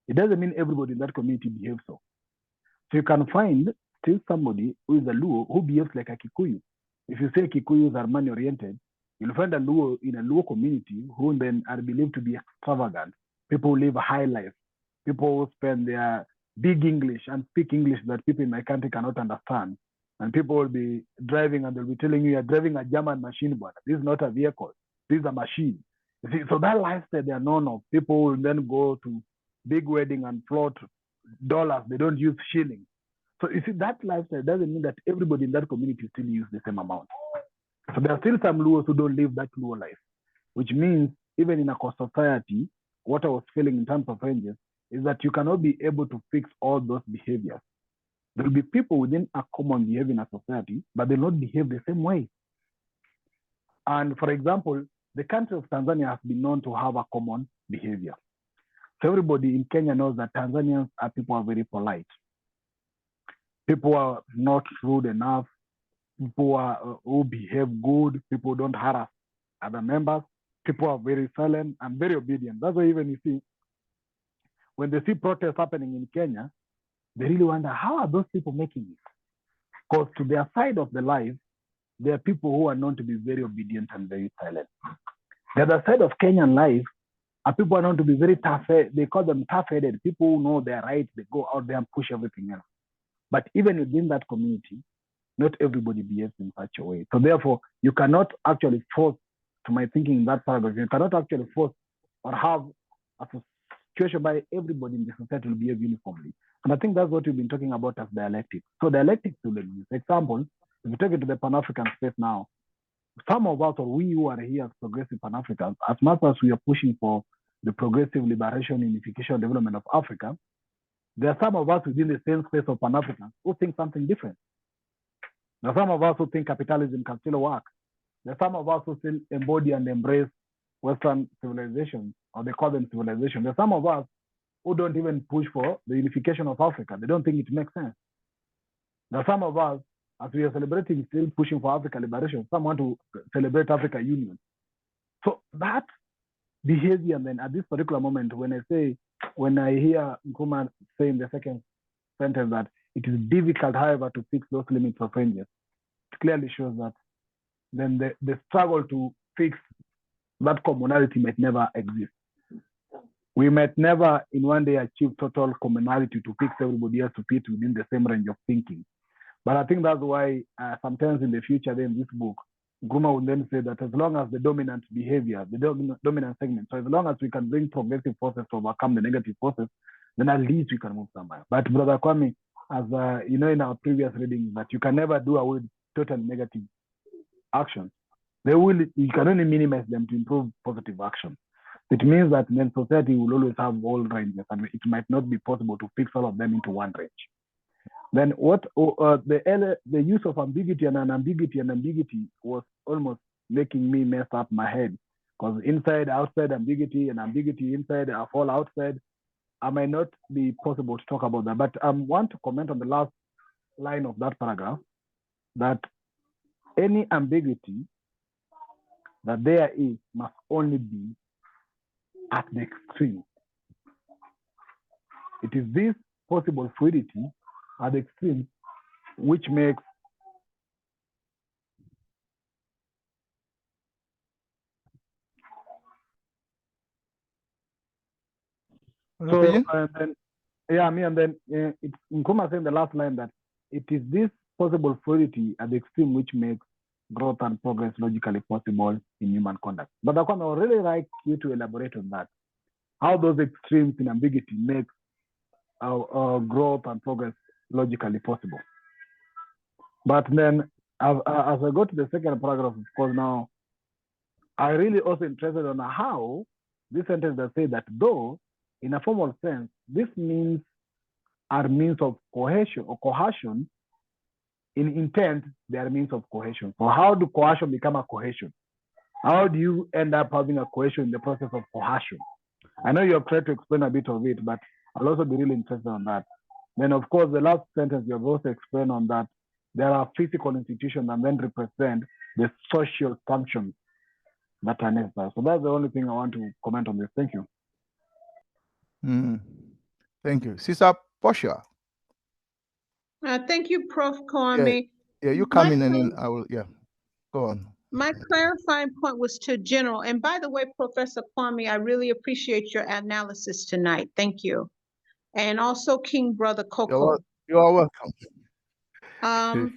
[SPEAKER 4] it doesn't mean everybody in that community behaves so. So you can find still somebody who is a Luo who behaves like a Kikuyu. If you say Kikuyus are money-oriented, you'll find a Luo in a Luo community who then are believed to be extravagant. People who live a high life. People who spend their big English and speak English that people in my country cannot understand. And people will be driving and they'll be telling you, you're driving a German machine, but this is not a vehicle. This is a machine. You see, so that lifestyle they are known of. People will then go to big wedding and float dollars. They don't use shillings. So you see, that lifestyle doesn't mean that everybody in that community still use the same amount. So there are still some Luos who don't live that Luo life, which means even in a society, what I was feeling in terms of ranges is that you cannot be able to fix all those behaviors. There will be people within a common behavior in a society, but they not behave the same way. And for example, the country of Tanzania has been known to have a common behavior. So everybody in Kenya knows that Tanzanians are people who are very polite. People are not rude enough. People who behave good. People who don't harass other members. People are very silent and very obedient. That's why even you see, when they see protests happening in Kenya, they really wonder, how are those people making it? Because to their side of the life, there are people who are known to be very obedient and very silent. The other side of Kenyan life are people who are known to be very tough. They call them tough-headed. People who know they're right. They go out there and push everything else. But even within that community, not everybody behaves in such a way. So therefore, you cannot actually force, to my thinking in that paragraph, you cannot actually force or have a situation by everybody in the society will behave uniformly. And I think that's what we've been talking about as dialectics. So dialectics will exist. For example, if you take it to the Pan-African space now, some of us, or we who are here as progressive Pan-Africans, as much as we are pushing for the progressive liberation, unification, development of Africa, there are some of us within the same space of Pan-Africans who think something different. There are some of us who think capitalism can still work. There are some of us who still embody and embrace Western civilizations, or they call them civilization. There are some of us who don't even push for the unification of Africa. They don't think it makes sense. There are some of us, as we are celebrating, still pushing for Africa liberation. Some want to celebrate Africa union. So that behavior, then at this particular moment, when I hear Nkrumah say in the second sentence that it is difficult, however, to fix those limits of ranges, it clearly shows that then the struggle to fix that commonality might never exist. We might never in one day achieve total commonality to fix everybody else to fit within the same range of thinking. But I think that's why sometimes in the future, then this book, Nkrumah would then say that as long as the dominant behavior, the dominant segment, so as long as we can bring progressive forces to overcome the negative forces, then at least we can move somewhere. But Brother Kwame, as you know in our previous reading, that you can never do away with total negative actions. You can only minimize them to improve positive action. It means that then society will always have all ranges, and it might not be possible to fix all of them into one range. Then the use of ambiguity and ambiguity was almost making me mess up my head, because inside, outside ambiguity and ambiguity inside are all outside. I might not be possible to talk about that, but I want to comment on the last line of that paragraph, that any ambiguity that there is must only be at the extreme. It is this possible fluidity at the extreme which makes it's Nkrumah saying the last line that it is this possible fluidity at the extreme which makes growth and progress logically possible in human conduct. But I would really like you to elaborate on that, how those extremes in ambiguity make growth and progress logically possible. But then as I go to the second paragraph, of course, now I really also interested on how this sentence that say that though in a formal sense, this means are means of cohesion or coercion. In intent, they are means of cohesion. So how do coercion become a cohesion? How do you end up having a cohesion in the process of coercion? I know you have tried to explain a bit of it, but I'll also be really interested on that. Then, of course, the last sentence you have also explained on that there are physical institutions that then represent the social functions that are necessary. So that's the only thing I want to comment on this. Thank you.
[SPEAKER 1] Thank you. Sister Portia.
[SPEAKER 3] Thank you, Prof. Kwame.
[SPEAKER 1] Yeah, you come in and then I will, go on.
[SPEAKER 3] My clarifying point was to general. And by the way, Professor Kwame, I really appreciate your analysis tonight. Thank you. And also King Brother Coco.
[SPEAKER 1] You are welcome.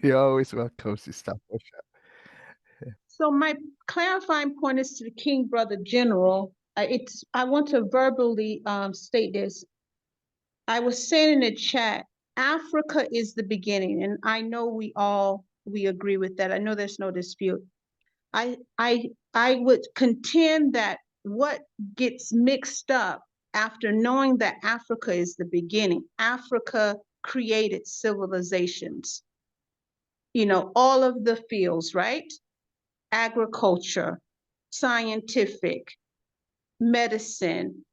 [SPEAKER 1] You're always welcome, Sister Portia.
[SPEAKER 3] So my clarifying point is to the King Brother General. I want to verbally state this. I was saying in the chat, Africa is the beginning, and I know we agree with that. I know there's no dispute. I would contend that what gets mixed up after knowing that Africa is the beginning, Africa created civilizations, all of the fields, right? Agriculture, scientific, medicine,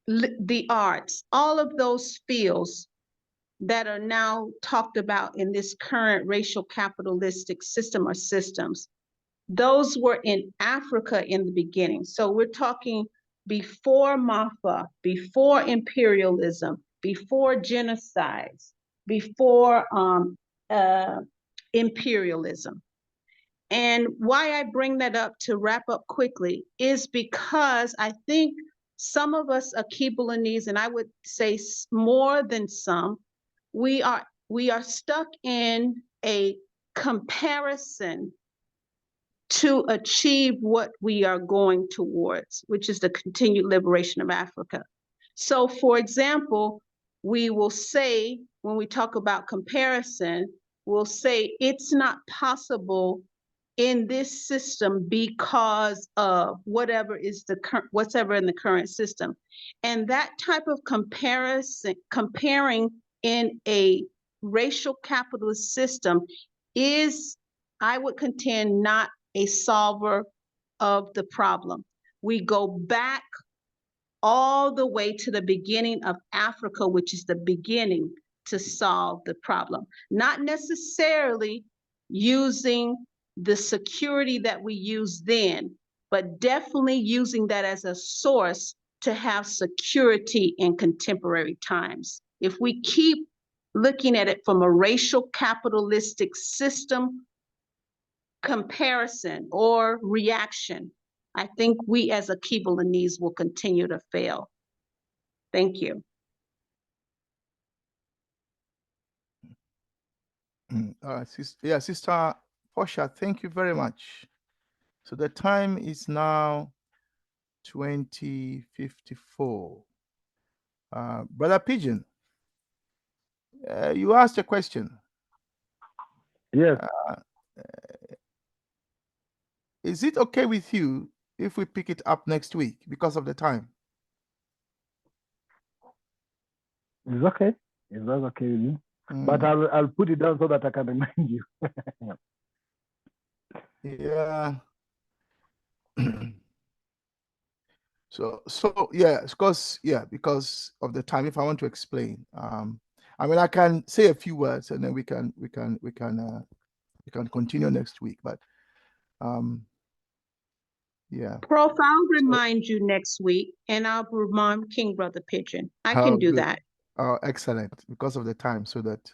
[SPEAKER 3] the arts, all of those fields that are now talked about in this current racial capitalistic system or systems, those were in Africa in the beginning. So we're talking before Mafa, before imperialism, before genocides, before imperialism. And why I bring that up to wrap up quickly is because I think some of us Akibalanese, and I would say more than some, we are stuck in a comparison to achieve what we are going towards, which is the continued liberation of Africa. So for example, we will say, when we talk about comparison, we'll say it's not possible in this system because of whatever is whatever in the current system. And that type of comparison, comparing in a racial capitalist system is, I would contend, not a solver of the problem. We go back all the way to the beginning of Africa, which is the beginning to solve the problem. Not necessarily using the security that we use then, but definitely using that as a source to have security in contemporary times. If we keep looking at it from a racial capitalistic system comparison or reaction, I think we as Akibalanese will continue to fail. Thank you.
[SPEAKER 1] Sister Portia, thank you very much. So the time is now 20:54. Brother Pigeon, you asked a question.
[SPEAKER 4] Yes.
[SPEAKER 1] Is it okay with you if we pick it up next week because of the time?
[SPEAKER 4] It's okay. If that's okay with you. But I'll put it down so that I can remind you.
[SPEAKER 1] Yeah. So yeah, because of the time. If I want to explain, I mean, I can say a few words and then we can continue next week. But yeah.
[SPEAKER 3] Prof, I'll remind you next week, and I'll remind King Brother Pigeon. I can do
[SPEAKER 1] good.
[SPEAKER 3] that.
[SPEAKER 1] Oh, excellent! Because of the time, so that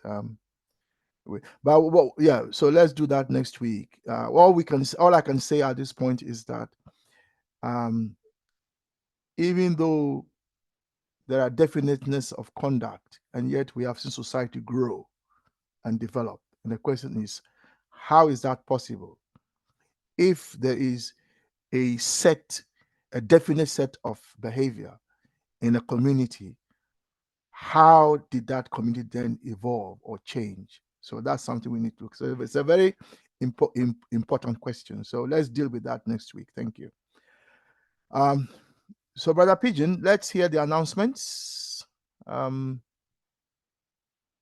[SPEAKER 1] but well, yeah. So let's do that next week. All I can say at this point is that even though there are definiteness of conduct, and yet we have seen society grow and develop. And the question is, how is that possible? If there is a definite set of behavior in a community, how did that community then evolve or change? So that's something we need to. So it's a very important question. So let's deal with that next week. Thank you. So Brother Pigeon, let's hear the announcements. I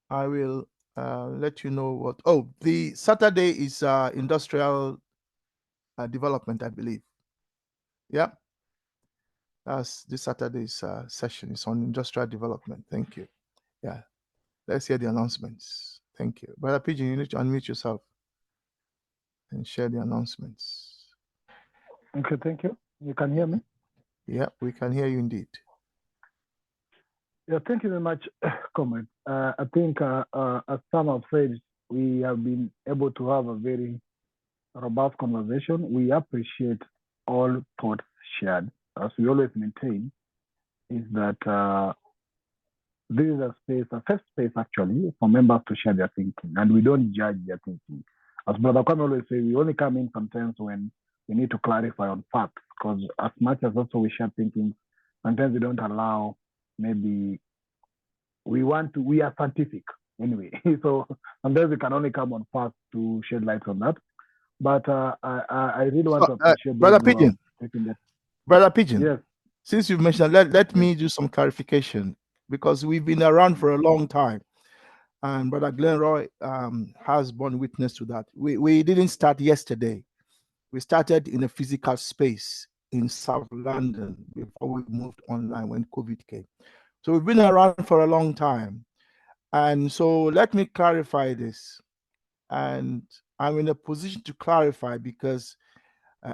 [SPEAKER 1] will let you know what. Oh, the Saturday is industrial development, I believe. Yeah, that's this Saturday's session. It's on industrial development. Thank you. Yeah, let's hear the announcements. Thank you, Brother Pigeon. You need to unmute yourself and share the announcements.
[SPEAKER 4] Okay, thank you. You can hear me?
[SPEAKER 1] Yeah, we can hear you indeed.
[SPEAKER 4] Yeah, thank you very much, Comrade. I think, as some have said, we have been able to have a very robust conversation. We appreciate all thoughts shared. As we always maintain, is that this is a first space actually, for members to share their thinking, and we don't judge their thinking. As Brother Kwame always say, we only come in sometimes when we need to clarify on facts, because as much as also we share thinking, sometimes we don't allow, maybe we are scientific anyway. So sometimes we can only come on facts to shed light on that. But I really want to appreciate
[SPEAKER 1] Brother Pigeon. Brother Pigeon.
[SPEAKER 4] Yes.
[SPEAKER 1] Since you've mentioned, let me do some clarification, because we've been around for a long time, and Brother Glenroy has borne witness to that. We didn't start yesterday. We started in a physical space in South London before we moved online when COVID came. So we've been around for a long time. And so let me clarify this. And I'm in a position to clarify because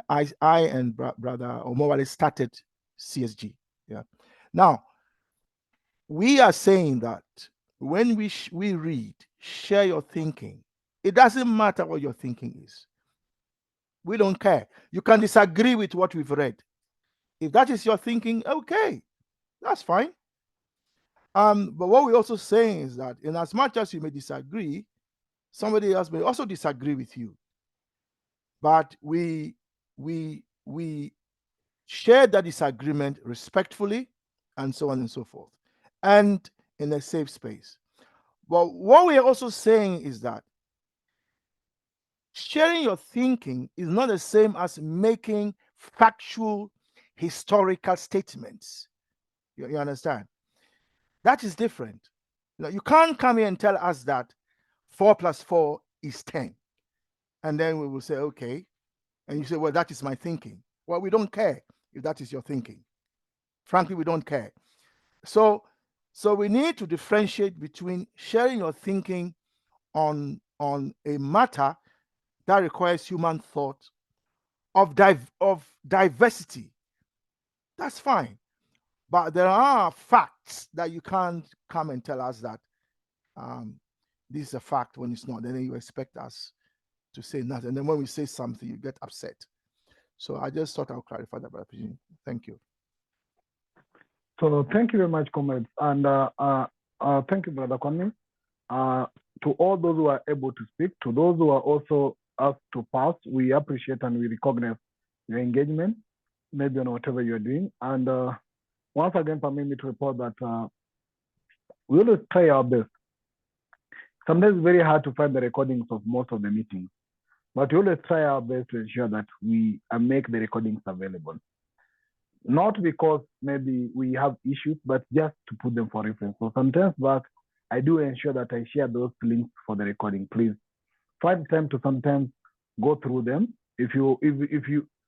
[SPEAKER 1] I and Brother Omowale started CSG. Yeah. Now, we are saying that when we read, share your thinking, it doesn't matter what your thinking is. We don't care. You can disagree with what we've read. If that is your thinking, okay, that's fine. But what we're also saying is that in as much as you may disagree, somebody else may also disagree with you. But we share that disagreement respectfully, and so on and so forth, and in a safe space. But what we are also saying is that sharing your thinking is not the same as making factual, historical statements. You understand? That is different. You can't come here and tell us that 4 + 4 is 10. And then we will say, okay. And you say, well, that is my thinking. Well, we don't care if that is your thinking. Frankly, we don't care. So we need to differentiate between sharing your thinking on a matter that requires human thought of diversity. That's fine. But there are facts that you can't come and tell us that this is a fact when it's not. Then you expect us to say nothing. And then when we say something, you get upset. So I just thought I'll clarify that, Brother Pigeon. Thank you.
[SPEAKER 4] So thank you very much, comrades. And thank you, Brother Kwame. To all those who are able to speak, to those who are also asked to pass, we appreciate and we recognize your engagement, maybe on whatever you're doing. And once again, permit me to report that we always try our best sometimes it's very hard to find the recordings of most of the meetings, but we always try our best to ensure that we make the recordings available. Not because maybe we have issues, but just to put them for reference. So sometimes back, I do ensure that I share those links for the recording. Please find time to sometimes go through them. If you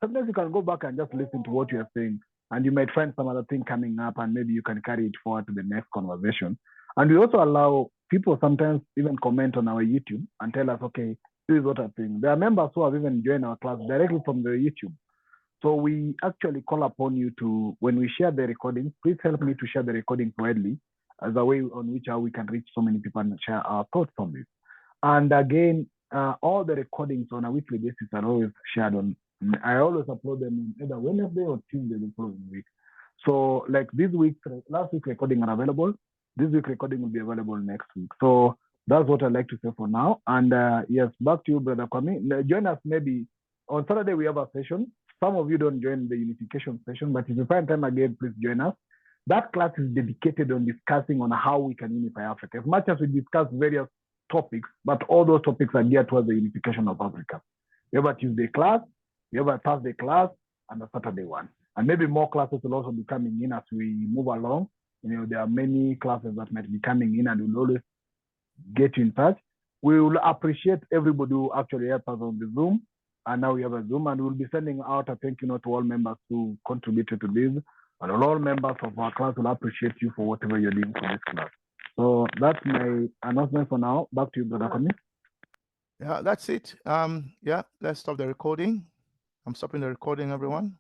[SPEAKER 4] sometimes you can go back and just listen to what you are saying, and you might find some other thing coming up, and maybe you can carry it forward to the next conversation. And we also allow people sometimes even comment on our YouTube and tell us, okay, this is what I think. There are members who have even joined our class directly from the YouTube. So we actually call upon you to, when we share the recordings, please help me to share the recordings widely as a way on which how we can reach so many people and share our thoughts on this. And again, all the recordings on a weekly basis are always shared on, I always upload them on either Wednesday or Tuesday the following week. So like this week, last week recording are available. This week recording will be available next week. So that's what I'd like to say for now. And yes, back to you, Brother Kwame. Join us maybe on Saturday, we have a session. Some of you don't join the unification session, but if you find time again, please join us. That class is dedicated on discussing on how we can unify Africa. As much as we discuss various topics, but all those topics are geared towards the unification of Africa. We have a Tuesday class, we have a Thursday class, and a Saturday one. And maybe more classes will also be coming in as we move along. You know, there are many classes that might be coming in, and we'll always get in touch. We will appreciate everybody who actually helped us on the Zoom. And now we have a Zoom, and we'll be sending out a thank you note to all members who contributed to this. And all members of our class will appreciate you for whatever you're doing for this class. So that's my announcement for now. Back to you, Brother Kwame.
[SPEAKER 1] Yeah, that's it. Yeah, let's stop the recording. I'm stopping the recording, everyone.